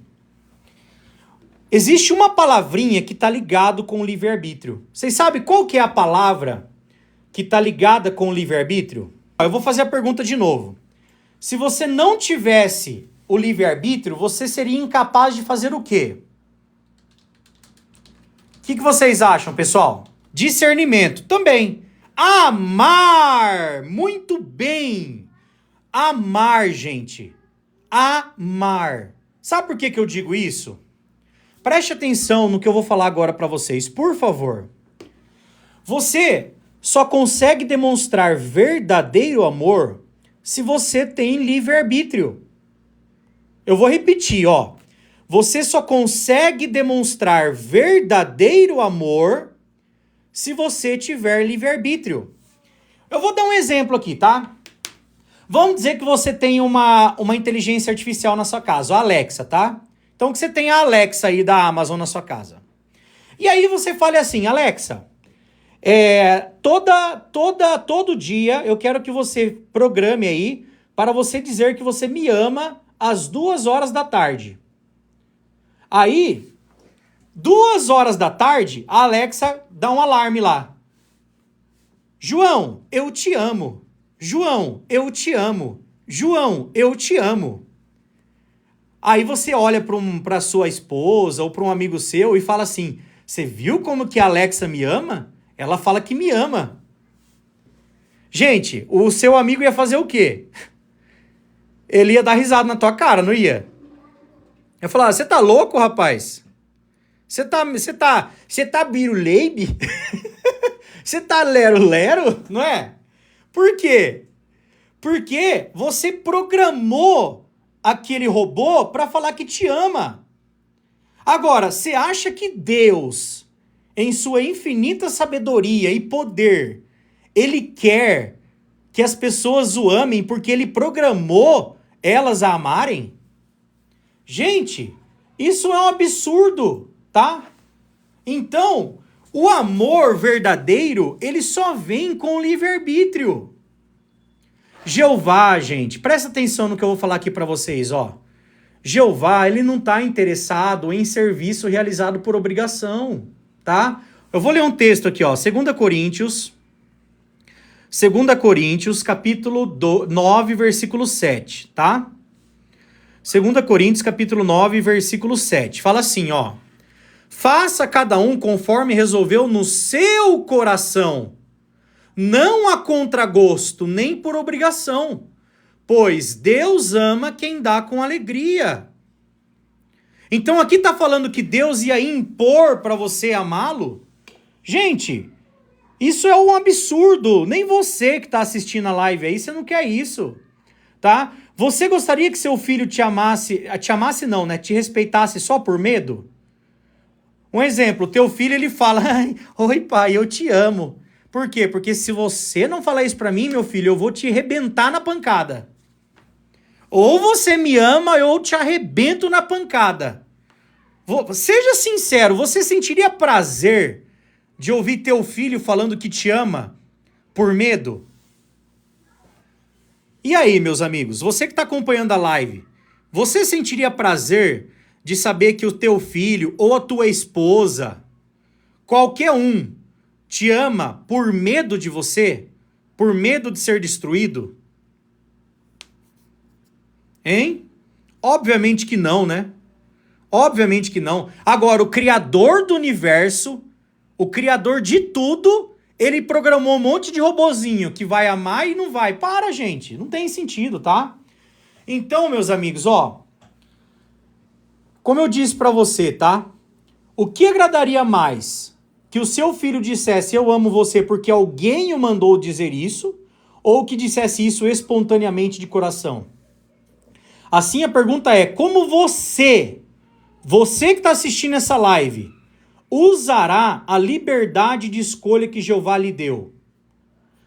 Existe uma palavrinha que está ligado com o livre-arbítrio. Vocês sabem qual que é a palavra que está ligada com o livre-arbítrio? Eu vou fazer a pergunta de novo. Se você não tivesse o livre-arbítrio, você seria incapaz de fazer o quê? O que vocês acham, pessoal? Discernimento também. Amar! Muito bem! Amar, gente. Amar. Sabe por que eu digo isso? Preste atenção no que eu vou falar agora para vocês, por favor. Você só consegue demonstrar verdadeiro amor se você tem livre-arbítrio. Eu vou repetir, Você só consegue demonstrar verdadeiro amor se você tiver livre-arbítrio. Eu vou dar um exemplo aqui, tá? Vamos dizer que você tem uma inteligência artificial na sua casa, a Alexa, tá? Então que você tem a Alexa aí da Amazon na sua casa. E aí você fala assim, Alexa, todo dia eu quero que você programe aí para você dizer que você me ama às 2h da tarde. Aí, 2h da tarde, a Alexa dá um alarme lá. João, eu te amo. João, eu te amo. João, eu te amo. Aí você olha para sua esposa ou para um amigo seu e fala assim, você viu como que a Alexa me ama? Ela fala que me ama. Gente, o seu amigo ia fazer o quê? Ele ia dar risada na tua cara, não ia? Eu ia falar, você tá louco, rapaz? Você tá biruleibe? Você tá lero-lero, não é? Por quê? Porque você programou aquele robô para falar que te ama. Agora, você acha que Deus, em sua infinita sabedoria e poder, ele quer que as pessoas o amem porque ele programou elas a amarem? Gente, isso é um absurdo, tá? Então, o amor verdadeiro, ele só vem com o livre-arbítrio. Jeová, gente, presta atenção no que eu vou falar aqui para vocês, ó. Jeová, ele não está interessado em serviço realizado por obrigação, tá? Eu vou ler um texto aqui, ó, 2 Coríntios, capítulo 9, versículo 7, tá? 2 Coríntios, capítulo 9, versículo 7. Fala assim, ó. Faça cada um conforme resolveu no seu coração, não a contragosto, nem por obrigação, pois Deus ama quem dá com alegria. Então aqui tá falando que Deus ia impor para você amá-lo? Gente, isso é um absurdo. Nem você que está assistindo a live aí, você não quer isso, tá? Você gostaria que seu filho te amasse não, né? Te respeitasse só por medo? Um exemplo, teu filho ele fala, oi pai, eu te amo. Por quê? Porque se você não falar isso pra mim, meu filho, eu vou te arrebentar na pancada. Ou você me ama, ou eu te arrebento na pancada. Seja sincero, você sentiria prazer de ouvir teu filho falando que te ama por medo? E aí, meus amigos, você que está acompanhando a live, você sentiria prazer de saber que o teu filho ou a tua esposa, qualquer um, te ama por medo de você? Por medo de ser destruído? Hein? Obviamente que não, né? Obviamente que não. Agora, o Criador do universo, o Criador de tudo, ele programou um monte de robozinho que vai amar e não vai. Para, gente. Não tem sentido, tá? Então, meus amigos, ó. Como eu disse pra você, tá? O que agradaria mais? Que o seu filho dissesse eu amo você porque alguém o mandou dizer isso? Ou que dissesse isso espontaneamente de coração? Assim, a pergunta é, como você que está assistindo essa live, usará a liberdade de escolha que Jeová lhe deu?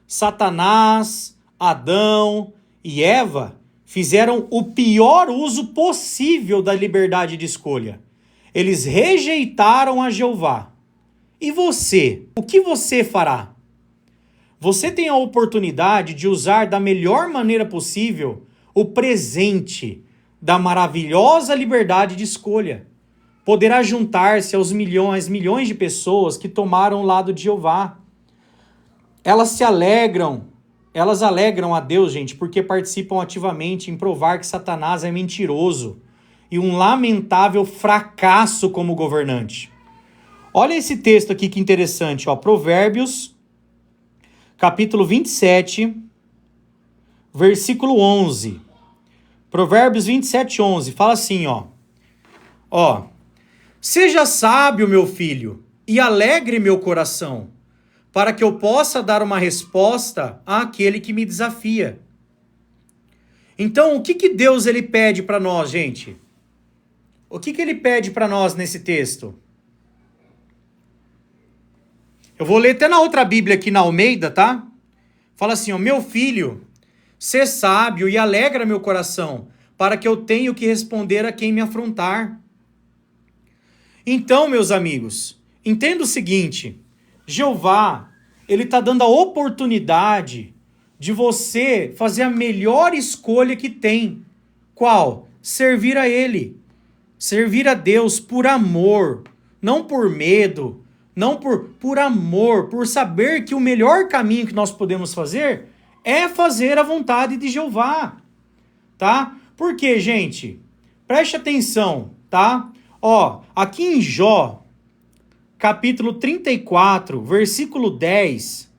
Satanás, Adão e Eva fizeram o pior uso possível da liberdade de escolha. Eles rejeitaram a Jeová. E você? O que você fará? Você tem a oportunidade de usar da melhor maneira possível o presente da maravilhosa liberdade de escolha. Poderá juntar-se aos milhões de pessoas que tomaram o lado de Jeová. Elas alegram a Deus, gente, porque participam ativamente em provar que Satanás é mentiroso e um lamentável fracasso como governante. Olha esse texto aqui que interessante, ó, Provérbios, capítulo 27, versículo 11. Provérbios 27, 11, fala assim, ó. Seja sábio, meu filho, e alegre meu coração, para que eu possa dar uma resposta àquele que me desafia. Então, o que Deus ele pede para nós, gente? O que ele pede para nós nesse texto? Eu vou ler até na outra Bíblia aqui na Almeida, tá? Fala assim, ó, meu filho, sê sábio e alegra meu coração, para que eu tenha o que responder a quem me afrontar. Então, meus amigos, entenda o seguinte, Jeová, ele está dando a oportunidade de você fazer a melhor escolha que tem. Qual? Servir a ele. Servir a Deus por amor, não por medo, não por amor, por saber que o melhor caminho que nós podemos fazer é fazer a vontade de Jeová, tá? Por quê, gente? Preste atenção, tá? Ó, aqui em Jó, capítulo 34, versículo 10,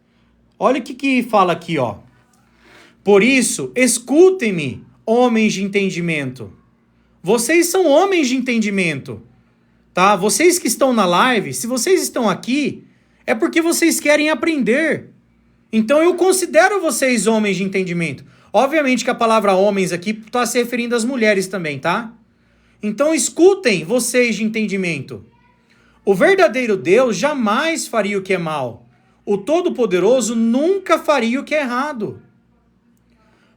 olha o que fala aqui, ó. Por isso, escutem-me, homens de entendimento. Vocês são homens de entendimento, tá? Vocês que estão na live, se vocês estão aqui, é porque vocês querem aprender. Então eu considero vocês homens de entendimento. Obviamente que a palavra homens aqui está se referindo às mulheres também, tá? Então escutem vocês de entendimento. O verdadeiro Deus jamais faria o que é mal. O Todo-Poderoso nunca faria o que é errado.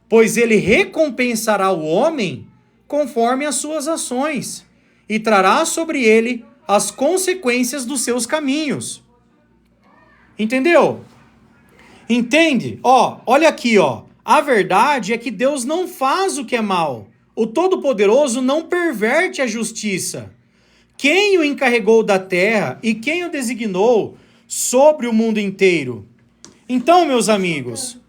Pois ele recompensará o homem conforme as suas ações e trará sobre ele as consequências dos seus caminhos. Entendeu? Entende? Ó, olha aqui, ó. A verdade é que Deus não faz o que é mal. O Todo-Poderoso não perverte a justiça. Quem o encarregou da terra e quem o designou sobre o mundo inteiro? Então, meus amigos,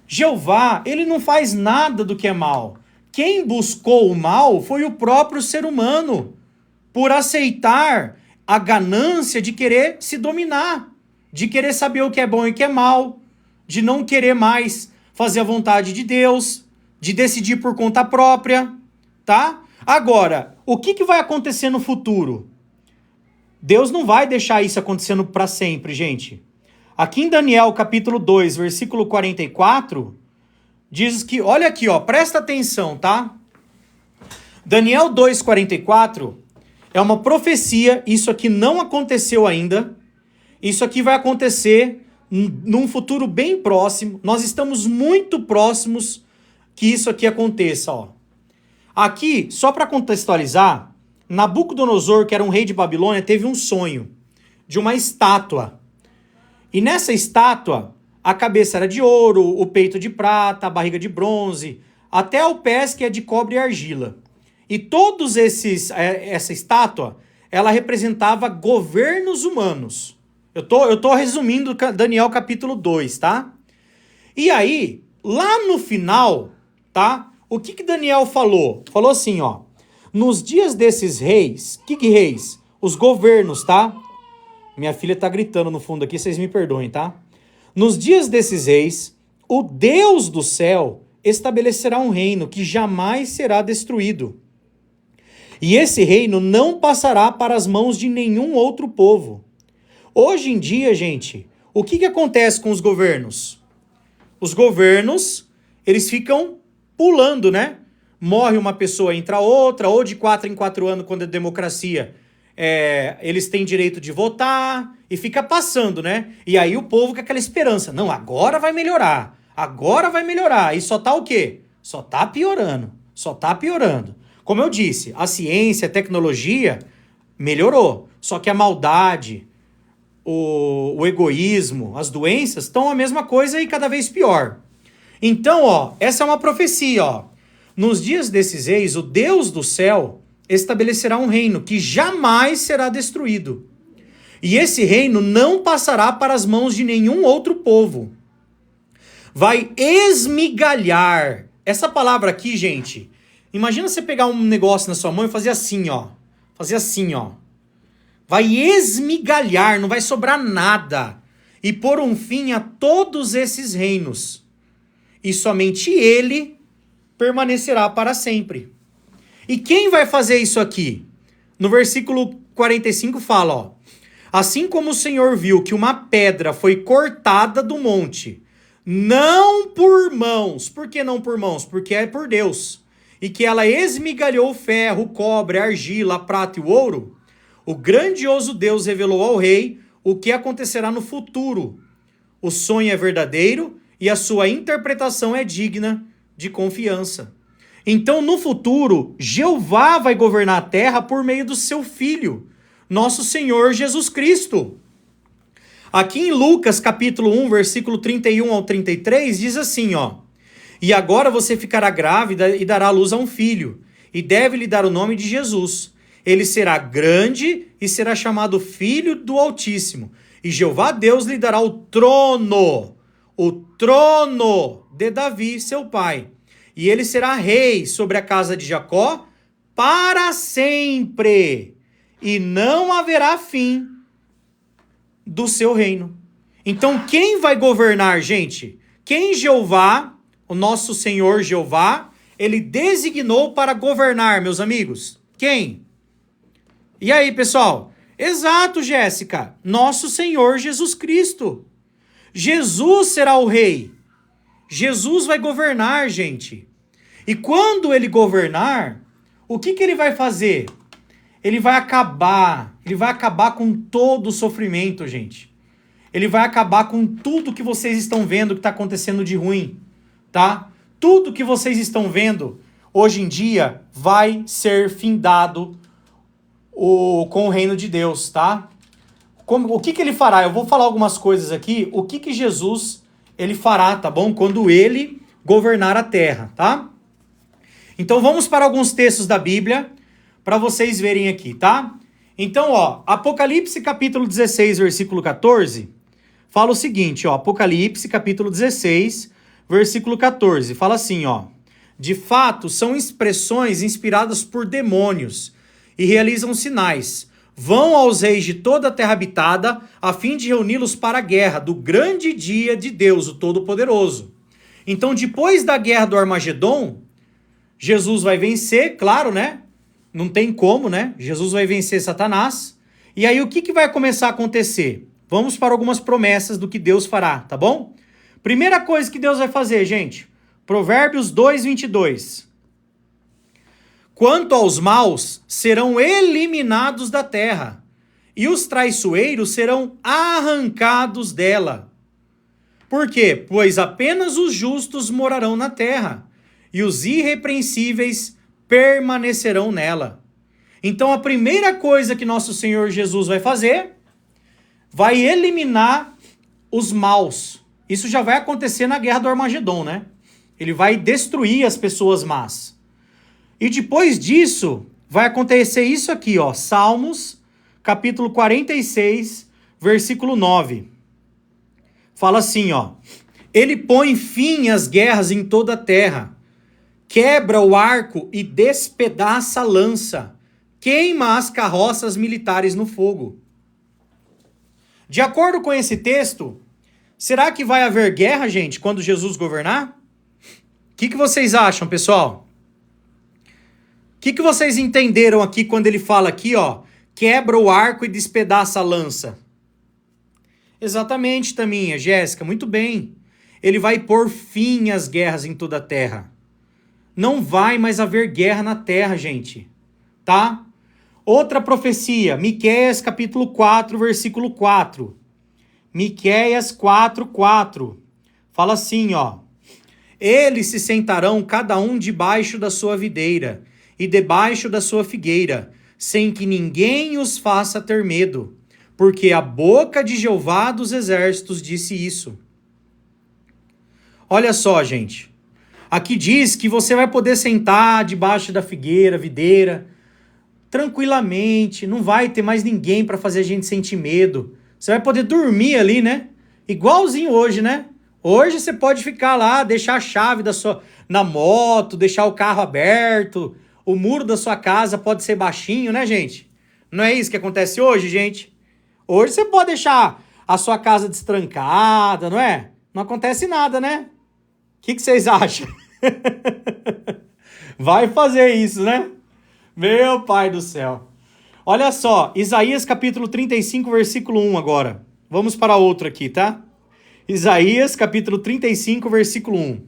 Jeová, ele não faz nada do que é mal. Quem buscou o mal foi o próprio ser humano, por aceitar a ganância de querer se dominar, de querer saber o que é bom e o que é mal, de não querer mais fazer a vontade de Deus, de decidir por conta própria, tá? Agora, o que vai acontecer no futuro? Deus não vai deixar isso acontecendo para sempre, gente. Aqui em Daniel, capítulo 2, versículo 44, diz que, olha aqui, ó, presta atenção, tá? Daniel 2:44 é uma profecia, isso aqui não aconteceu ainda, isso aqui vai acontecer num futuro bem próximo, nós estamos muito próximos que isso aqui aconteça, ó. Aqui, só para contextualizar, Nabucodonosor, que era um rei de Babilônia, teve um sonho de uma estátua. E nessa estátua, a cabeça era de ouro, o peito de prata, a barriga de bronze, até o pés que é de cobre e argila. E essa estátua, ela representava governos humanos. Eu tô resumindo Daniel capítulo 2, tá? E aí, lá no final, tá? O que Daniel falou? Falou assim, ó. Nos dias desses reis, que reis? Os governos, tá? Minha filha tá gritando no fundo aqui, vocês me perdoem, tá? Nos dias desses reis, o Deus do céu estabelecerá um reino que jamais será destruído. E esse reino não passará para as mãos de nenhum outro povo. Hoje em dia, gente, o que acontece com os governos? Os governos, eles ficam pulando, né? Morre uma pessoa, entra outra, ou de 4 em 4 anos, quando é democracia, eles têm direito de votar, e fica passando, né? E aí o povo com aquela esperança, não, agora vai melhorar, e só tá o quê? Só tá piorando. Como eu disse, a ciência, a tecnologia melhorou, só que a maldade, o egoísmo, as doenças estão a mesma coisa e cada vez pior. Então, ó, essa é uma profecia, ó. Nos dias desses reis, o Deus do céu estabelecerá um reino que jamais será destruído. E esse reino não passará para as mãos de nenhum outro povo. Vai esmigalhar. Essa palavra aqui, gente, imagina você pegar um negócio na sua mão e fazer assim, ó. Vai esmigalhar, não vai sobrar nada. E pôr um fim a todos esses reinos. E somente ele permanecerá para sempre. E quem vai fazer isso aqui? No versículo 45 fala, ó. Assim como o Senhor viu que uma pedra foi cortada do monte, não por mãos. Por que não por mãos? Porque é por Deus. E que ela esmigalhou o ferro, o cobre, a argila, a prata e o ouro, o grandioso Deus revelou ao rei o que acontecerá no futuro. O sonho é verdadeiro e a sua interpretação é digna de confiança. Então, no futuro, Jeová vai governar a terra por meio do seu Filho, nosso Senhor Jesus Cristo. Aqui em Lucas, capítulo 1, versículo 31 ao 33, diz assim, ó. E agora você ficará grávida e dará luz a um filho, e deve lhe dar o nome de Jesus. Ele será grande e será chamado Filho do Altíssimo. E Jeová Deus lhe dará o trono de Davi, seu pai. E ele será rei sobre a casa de Jacó para sempre. E não haverá fim do seu reino. Então, quem vai governar, gente? Quem Jeová, o nosso Senhor Jeová, ele designou para governar, meus amigos? Quem? E aí, pessoal? Exato, Jéssica. Nosso Senhor Jesus Cristo. Jesus será o rei. Jesus vai governar, gente. E quando ele governar, o que ele vai fazer? Ele vai acabar com todo o sofrimento, gente. Ele vai acabar com tudo que vocês estão vendo que está acontecendo de ruim, tá? Tudo que vocês estão vendo hoje em dia vai ser findado com o reino de Deus, tá? O que ele fará? Eu vou falar algumas coisas aqui. O que Jesus ele fará, tá bom? Quando ele governar a terra, tá? Então vamos para alguns textos da Bíblia para vocês verem aqui, tá? Então, ó, Apocalipse capítulo 16, versículo 14, fala o seguinte, ó, Apocalipse capítulo 16, versículo 14, fala assim, ó: de fato, são expressões inspiradas por demônios e realizam sinais. Vão aos reis de toda a terra habitada, a fim de reuni-los para a guerra do grande dia de Deus, o Todo-Poderoso. Então, depois da guerra do Armagedon, Jesus vai vencer, claro, né? Não tem como, né? Jesus vai vencer Satanás. E aí, o que vai começar a acontecer? Vamos para algumas promessas do que Deus fará, tá bom? Primeira coisa que Deus vai fazer, gente. Provérbios 2, 22. Quanto aos maus, serão eliminados da terra, e os traiçoeiros serão arrancados dela. Por quê? Pois apenas os justos morarão na terra, e os irrepreensíveis permanecerão nela. Então a primeira coisa que nosso Senhor Jesus vai fazer, vai eliminar os maus. Isso já vai acontecer na guerra do Armagedon, né? Ele vai destruir as pessoas más. E depois disso, vai acontecer isso aqui, ó. Salmos, capítulo 46, versículo 9. Fala assim, ó: ele põe fim às guerras em toda a terra, quebra o arco e despedaça a lança, queima as carroças militares no fogo. De acordo com esse texto, será que vai haver guerra, gente, quando Jesus governar? O que vocês acham, pessoal? O que vocês entenderam aqui quando ele fala aqui, ó, quebra o arco e despedaça a lança? Exatamente, Taminha, Jéssica, muito bem. Ele vai pôr fim às guerras em toda a terra. Não vai mais haver guerra na terra, gente, tá? Outra profecia, Miqueias capítulo 4, versículo 4. Miqueias 4, 4. Fala assim, ó: eles se sentarão cada um debaixo da sua videira e debaixo da sua figueira, sem que ninguém os faça ter medo, porque a boca de Jeová dos exércitos disse isso. Olha só, gente. Aqui diz que você vai poder sentar debaixo da figueira, videira, tranquilamente, não vai ter mais ninguém para fazer a gente sentir medo. Você vai poder dormir ali, né? Igualzinho hoje, né? Hoje você pode ficar lá, deixar a chave na moto, deixar o carro aberto, o muro da sua casa pode ser baixinho, né, gente? Não é isso que acontece hoje, gente? Hoje você pode deixar a sua casa destrancada, não é? Não acontece nada, né? O que vocês acham? Vai fazer isso, né? Meu pai do céu. Olha só, Isaías capítulo 35, versículo 1 agora. Vamos para outro aqui, tá? Isaías capítulo 35, versículo 1.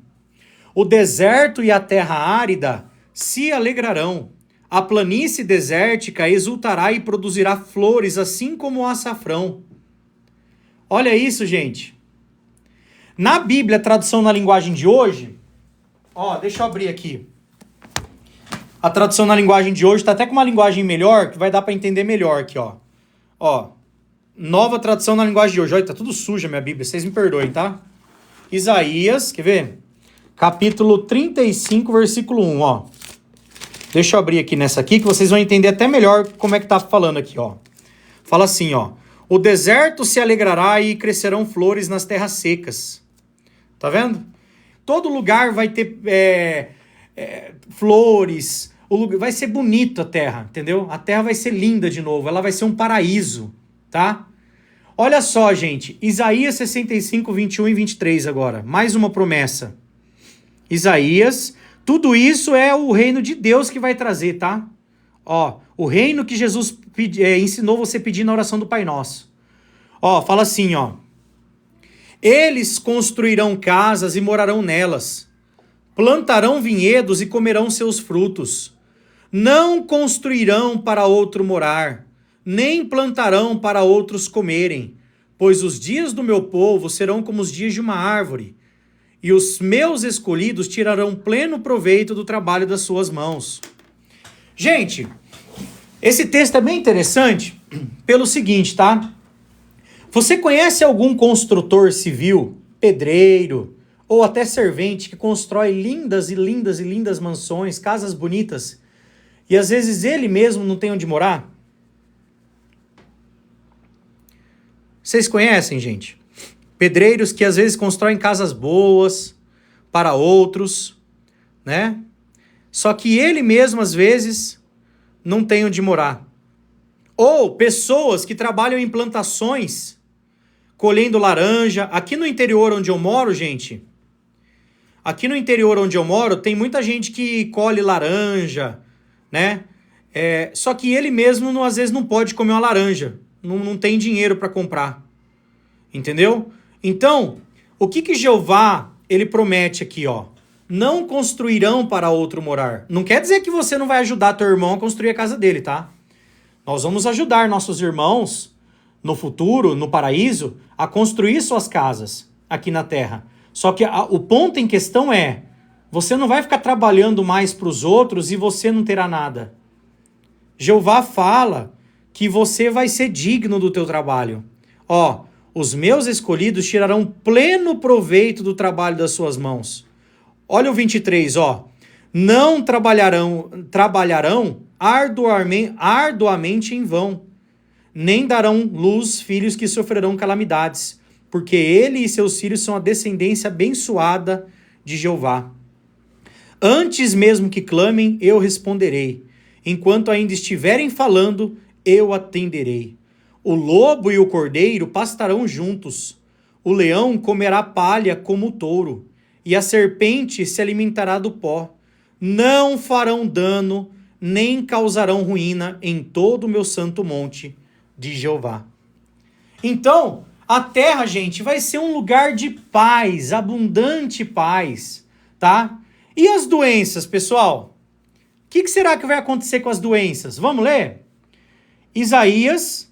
O deserto e a terra árida se alegrarão. A planície desértica exultará e produzirá flores, assim como o açafrão. Olha isso, gente. Na Bíblia, tradução na linguagem de hoje, ó, deixa eu abrir aqui. A tradução na linguagem de hoje tá até com uma linguagem melhor, que vai dar para entender melhor aqui, ó. Ó, nova tradução na linguagem de hoje. Olha, tá tudo suja a minha Bíblia, vocês me perdoem, tá? Isaías, quer ver? Capítulo 35, versículo 1, ó. Deixa eu abrir aqui nessa aqui, que vocês vão entender até melhor como é que tá falando aqui, ó. Fala assim, ó: o deserto se alegrará e crescerão flores nas terras secas. Tá vendo? Todo lugar vai ter flores, vai ser bonito a terra, entendeu? A terra vai ser linda de novo, ela vai ser um paraíso, tá? Olha só, gente, Isaías 65, 21 e 23 agora, mais uma promessa. Isaías, tudo isso é o reino de Deus que vai trazer, tá? Ó, o reino que Jesus ensinou você a pedir na oração do Pai Nosso. Ó, fala assim, ó: eles construirão casas e morarão nelas, plantarão vinhedos e comerão seus frutos. Não construirão para outro morar, nem plantarão para outros comerem, pois os dias do meu povo serão como os dias de uma árvore, e os meus escolhidos tirarão pleno proveito do trabalho das suas mãos. Gente, esse texto é bem interessante pelo seguinte, tá? Você conhece algum construtor civil pedreiro, ou até servente que constrói lindas e lindas e lindas mansões, casas bonitas, e às vezes ele mesmo não tem onde morar? Vocês conhecem, gente? Pedreiros que às vezes constroem casas boas para outros, né? Só que ele mesmo, às vezes, não tem onde morar. Ou pessoas que trabalham em plantações, colhendo laranja. Aqui no interior onde eu moro, gente, aqui no interior onde eu moro, tem muita gente que colhe laranja, né? Só que ele mesmo, às vezes, não pode comer uma laranja. Não tem dinheiro para comprar. Entendeu? Então, o que Jeová, ele promete aqui, ó? Não construirão para outro morar. Não quer dizer que você não vai ajudar teu irmão a construir a casa dele, tá? Nós vamos ajudar nossos irmãos no futuro, no paraíso, a construir suas casas aqui na terra. Só que o ponto em questão é, você não vai ficar trabalhando mais para os outros e você não terá nada. Jeová fala que você vai ser digno do teu trabalho. Ó, os meus escolhidos tirarão pleno proveito do trabalho das suas mãos. Olha o 23, ó. Não trabalharão arduamente em vão, nem darão luz filhos que sofrerão calamidades, porque ele e seus filhos são a descendência abençoada de Jeová. Antes mesmo que clamem, eu responderei. Enquanto ainda estiverem falando, eu atenderei. O lobo e o cordeiro pastarão juntos. O leão comerá palha como o touro, e a serpente se alimentará do pó. Não farão dano, nem causarão ruína em todo o meu santo monte de Jeová. Então, a terra, gente, vai ser um lugar de paz, abundante paz, tá? E as doenças, pessoal? O que será que vai acontecer com as doenças? Vamos ler? Isaías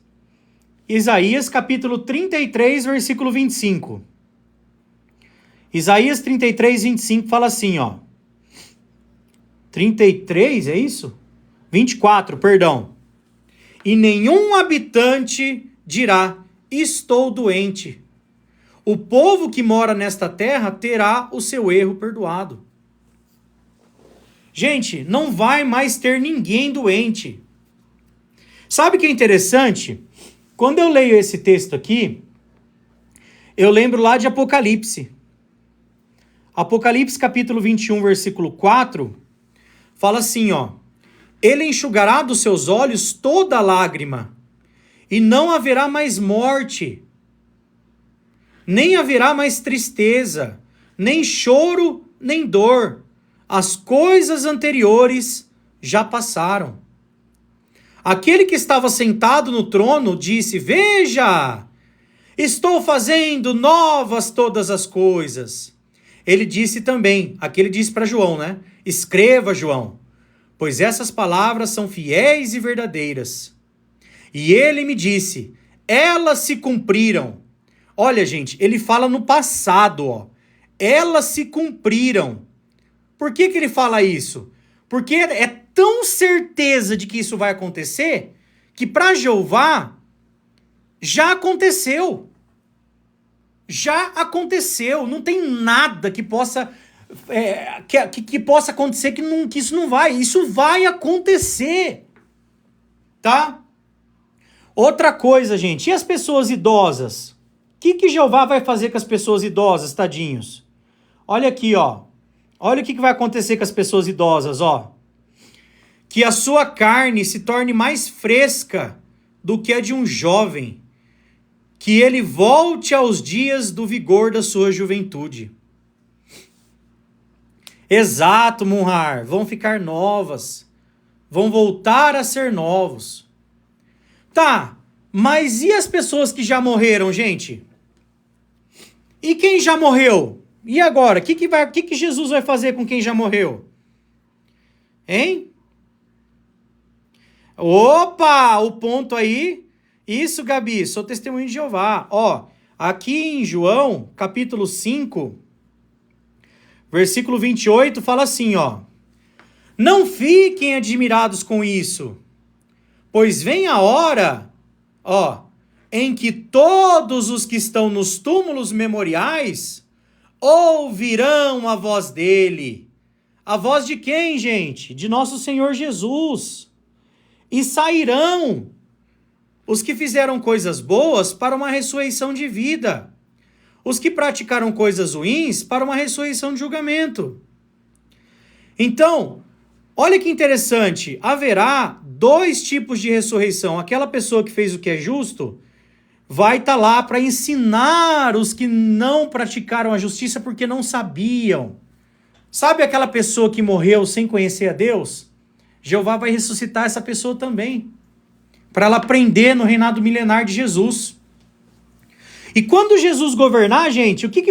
capítulo 33, versículo 25. Isaías 33, 25 fala assim, ó. 33, é isso? 24, perdão. E nenhum habitante dirá, estou doente. O povo que mora nesta terra terá o seu erro perdoado. Gente, não vai mais ter ninguém doente. Sabe o que é interessante? Quando eu leio esse texto aqui, eu lembro lá de Apocalipse. Apocalipse capítulo 21, versículo 4, fala assim, ó. Ele enxugará dos seus olhos toda lágrima, e não haverá mais morte, nem haverá mais tristeza, nem choro, nem dor. As coisas anteriores já passaram. Aquele que estava sentado no trono disse, veja, estou fazendo novas todas as coisas. Ele disse também, aquele disse para João, né? Escreva, João, pois essas palavras são fiéis e verdadeiras. E ele me disse, elas se cumpriram. Olha, gente, ele fala no passado, ó. Elas se cumpriram. Por que ele fala isso? Porque é tão certeza de que isso vai acontecer, que para Jeová já aconteceu. Já aconteceu. Não tem nada que possa que possa acontecer que isso não vai. Isso vai acontecer. Tá? Outra coisa, gente. E as pessoas idosas? O que Jeová vai fazer com as pessoas idosas, tadinhos? Olha aqui, ó. Olha o que vai acontecer com as pessoas idosas, ó. Que a sua carne se torne mais fresca do que a de um jovem. Que ele volte aos dias do vigor da sua juventude. Exato, Munhar. Vão ficar novas. Vão voltar a ser novos. Tá, mas e as pessoas que já morreram, gente? E quem já morreu? E agora? O que Jesus vai fazer com quem já morreu? Hein? Opa! O ponto aí. Isso, Gabi. Sou testemunho de Jeová. Ó, aqui em João, capítulo 5, versículo 28, fala assim, ó. Não fiquem admirados com isso, pois vem a hora, ó, em que todos os que estão nos túmulos memoriais ouvirão a voz dele. A voz de quem, gente? De nosso Senhor Jesus. E sairão os que fizeram coisas boas para uma ressurreição de vida. Os que praticaram coisas ruins para uma ressurreição de julgamento. Então, olha que interessante. Haverá dois tipos de ressurreição. Aquela pessoa que fez o que é justo vai estar lá para ensinar os que não praticaram a justiça porque não sabiam. Sabe aquela pessoa que morreu sem conhecer a Deus? Jeová vai ressuscitar essa pessoa também, para ela aprender no reinado milenar de Jesus. E quando Jesus governar, gente, o que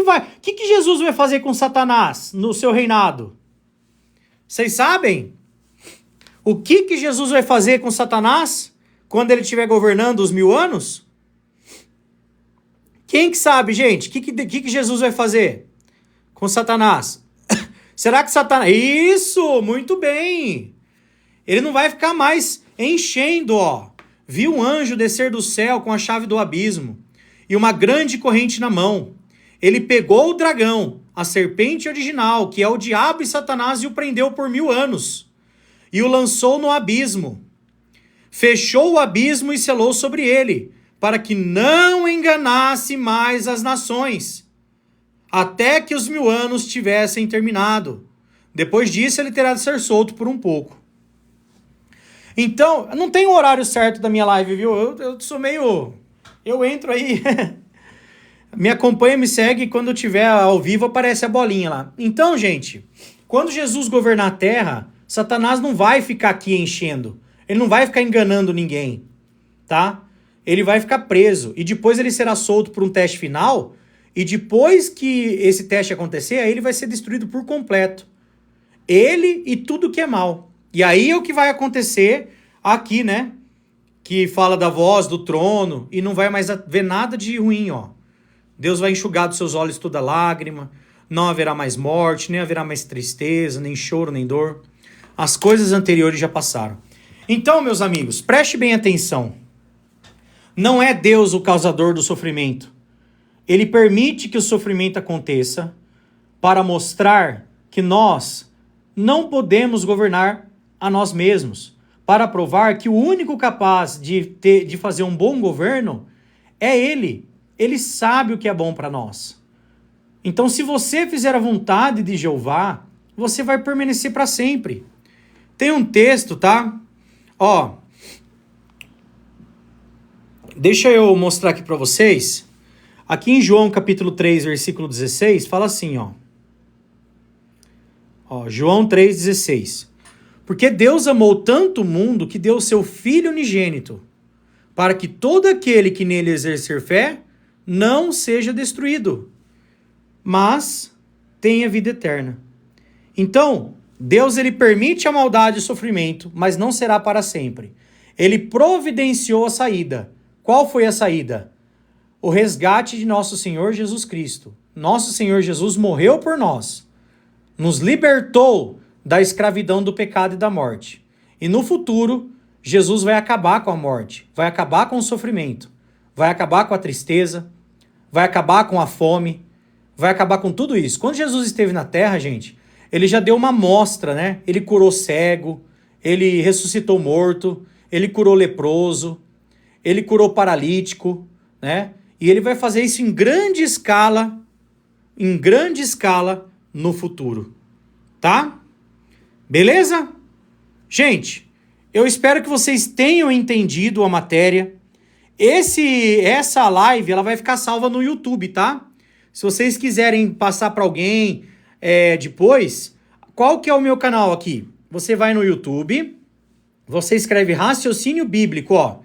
Jesus vai fazer com Satanás no seu reinado? Vocês sabem? O que Jesus vai fazer com Satanás quando ele estiver governando os 1000 anos? Quem que sabe, gente? O que Jesus vai fazer com Satanás? Será que Satanás... Isso, muito bem. Ele não vai ficar mais enchendo, ó. Viu um anjo descer do céu com a chave do abismo e uma grande corrente na mão. Ele pegou o dragão, a serpente original, que é o diabo e Satanás, e o prendeu por 1000 anos. E o lançou no abismo. Fechou o abismo e selou sobre ele, para que não enganasse mais as nações, até que os 1000 anos tivessem terminado. Depois disso, ele terá de ser solto por um pouco. Então, não tem o horário certo da minha live, viu? Eu sou meio... Eu entro aí... Me acompanha, me segue, quando eu estiver ao vivo aparece a bolinha lá. Então, gente, quando Jesus governar a terra, Satanás não vai ficar aqui enchendo. Ele não vai ficar enganando ninguém, tá? Ele vai ficar preso e depois ele será solto por um teste final, e depois que esse teste acontecer, aí ele vai ser destruído por completo. Ele e tudo que é mal. E aí é o que vai acontecer aqui, né? Que fala da voz do trono e não vai mais ver nada de ruim, ó. Deus vai enxugar dos seus olhos toda lágrima, não haverá mais morte, nem haverá mais tristeza, nem choro, nem dor. As coisas anteriores já passaram. Então, meus amigos, preste bem atenção. Não é Deus o causador do sofrimento. Ele permite que o sofrimento aconteça para mostrar que nós não podemos governar a nós mesmos, para provar que o único capaz de fazer um bom governo é Ele. Ele sabe o que é bom para nós. Então, se você fizer a vontade de Jeová, você vai permanecer para sempre. Tem um texto, tá? Ó, deixa eu mostrar aqui para vocês. Aqui em João capítulo 3, versículo 16, fala assim, ó. João 3,16. Porque Deus amou tanto o mundo que deu o seu Filho unigênito, para que todo aquele que nele exercer fé não seja destruído, mas tenha vida eterna. Então, Deus ele permite a maldade e o sofrimento, mas não será para sempre. Ele providenciou a saída. Qual foi a saída? O resgate de nosso Senhor Jesus Cristo. Nosso Senhor Jesus morreu por nós, nos libertou da escravidão do pecado e da morte. E no futuro, Jesus vai acabar com a morte, vai acabar com o sofrimento, vai acabar com a tristeza, vai acabar com a fome, vai acabar com tudo isso. Quando Jesus esteve na terra, gente, ele já deu uma amostra, né? Ele curou cego, ele ressuscitou morto, ele curou leproso, ele curou paralítico, né? E ele vai fazer isso em grande escala no futuro, tá? Beleza? Gente, eu espero que vocês tenham entendido a matéria. Essa live ela vai ficar salva no YouTube, tá? Se vocês quiserem passar para alguém depois, qual que é o meu canal aqui? Você vai no YouTube, você escreve Raciocínio Bíblico, ó.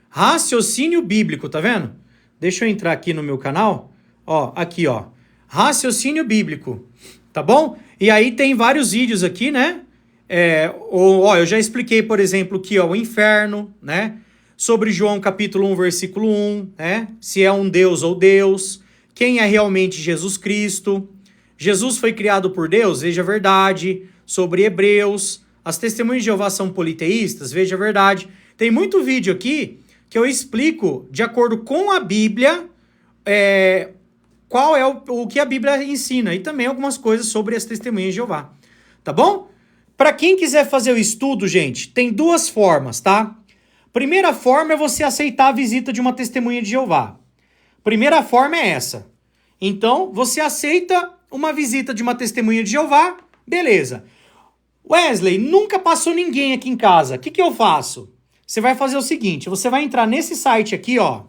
Raciocínio Bíblico, tá vendo? Deixa eu entrar aqui no meu canal, ó, aqui, ó. Raciocínio Bíblico, tá bom? E aí tem vários vídeos aqui, né? Eu já expliquei, por exemplo, aqui, ó, o inferno, né? Sobre João capítulo 1, versículo 1, né? Se é um Deus ou Deus, quem é realmente Jesus Cristo. Jesus foi criado por Deus, veja a verdade. Sobre Hebreus, as testemunhas de Jeová são politeístas, veja a verdade. Tem muito vídeo aqui que eu explico, de acordo com a Bíblia, qual é o que a Bíblia ensina. E também algumas coisas sobre as testemunhas de Jeová. Tá bom? Para quem quiser fazer o estudo, gente, tem duas formas, tá? Primeira forma é você aceitar a visita de uma testemunha de Jeová. Primeira forma é essa. Então, você aceita uma visita de uma testemunha de Jeová, beleza. Wesley, nunca passou ninguém aqui em casa. O que eu faço? Você vai fazer o seguinte, você vai entrar nesse site aqui, ó,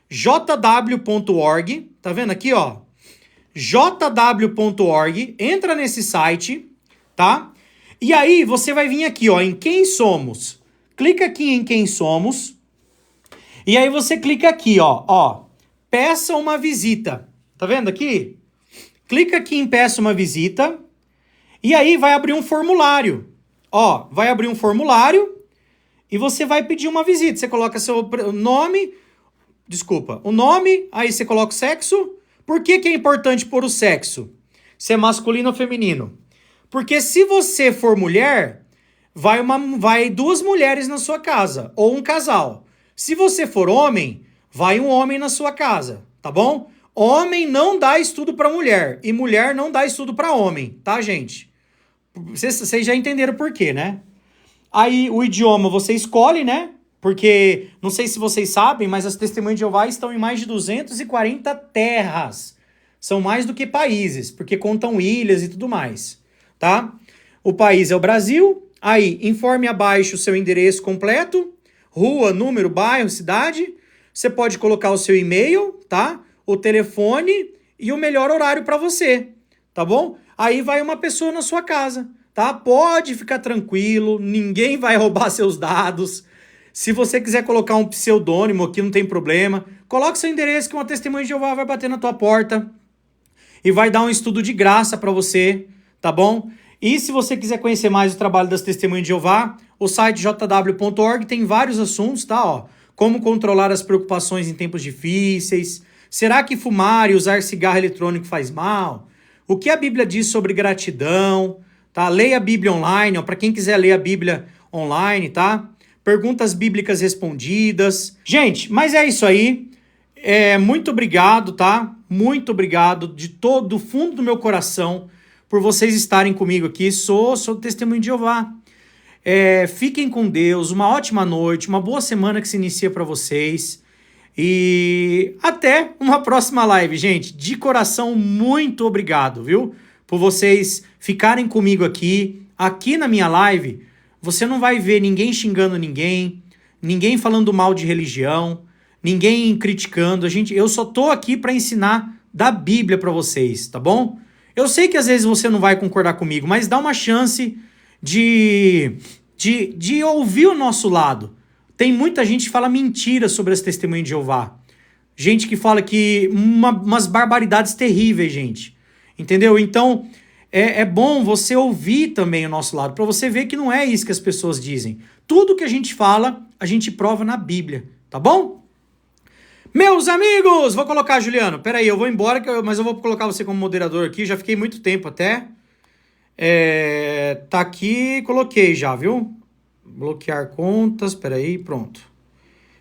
jw.org, tá vendo aqui, ó? jw.org, entra nesse site, tá? E aí você vai vir aqui, ó, em Quem Somos. Clica aqui em Quem Somos. E aí você clica aqui, ó, peça uma visita. Tá vendo aqui? Clica aqui em Peça uma visita. E aí vai abrir um formulário. Ó, vai abrir um formulário e você vai pedir uma visita. Você coloca seu nome, o nome, aí você coloca o sexo. Por que é importante pôr o sexo? Se é masculino ou feminino? Porque se você for mulher, vai duas mulheres na sua casa, ou um casal. Se você for homem, vai um homem na sua casa, tá bom? Homem não dá estudo para mulher, e mulher não dá estudo para homem, tá, gente? Vocês já entenderam por quê, né? Aí o idioma você escolhe, né? Porque, não sei se vocês sabem, mas as testemunhas de Jeová estão em mais de 240 terras. São mais do que países, porque contam ilhas e tudo mais, tá? O país é o Brasil. Aí, informe abaixo o seu endereço completo, rua, número, bairro, cidade. Você pode colocar o seu e-mail, tá? O telefone e o melhor horário para você, tá bom? Aí vai uma pessoa na sua casa, tá? Pode ficar tranquilo, ninguém vai roubar seus dados. Se você quiser colocar um pseudônimo aqui, não tem problema. Coloque seu endereço que uma testemunha de Jeová vai bater na tua porta e vai dar um estudo de graça para você, tá bom? E se você quiser conhecer mais o trabalho das testemunhas de Jeová, o site jw.org tem vários assuntos, tá? Ó, como controlar as preocupações em tempos difíceis. Será que fumar e usar cigarro eletrônico faz mal? O que a Bíblia diz sobre gratidão, tá? Leia a Bíblia online, ó, para quem quiser ler a Bíblia online, tá? Perguntas bíblicas respondidas. Gente, mas é isso aí. Muito obrigado, tá? Muito obrigado de todo o fundo do meu coração por vocês estarem comigo aqui. Sou testemunho de Jeová. Fiquem com Deus, uma ótima noite, uma boa semana que se inicia para vocês. E até uma próxima live, gente. De coração, muito obrigado, viu? Por vocês ficarem comigo aqui na minha live. Você não vai ver ninguém xingando ninguém, ninguém falando mal de religião, ninguém criticando. Eu só tô aqui para ensinar da Bíblia para vocês, tá bom? Eu sei que às vezes você não vai concordar comigo, mas dá uma chance de ouvir o nosso lado. Tem muita gente que fala mentira sobre as testemunhas de Jeová. Gente que fala que umas barbaridades terríveis, gente. Entendeu? Então, é bom você ouvir também o nosso lado, para você ver que não é isso que as pessoas dizem. Tudo que a gente fala, a gente prova na Bíblia, tá bom? Meus amigos, vou colocar, Juliano, peraí, eu vou embora, mas eu vou colocar você como moderador aqui, já fiquei muito tempo até. Tá aqui, coloquei já, viu? Bloquear contas, peraí, pronto.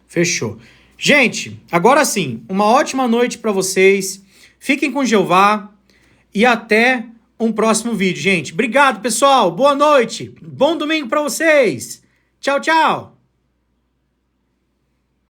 Fechou. Gente, agora sim, uma ótima noite para vocês. Fiquem com Jeová e até um próximo vídeo, gente. Obrigado, pessoal. Boa noite. Bom domingo para vocês. Tchau, tchau.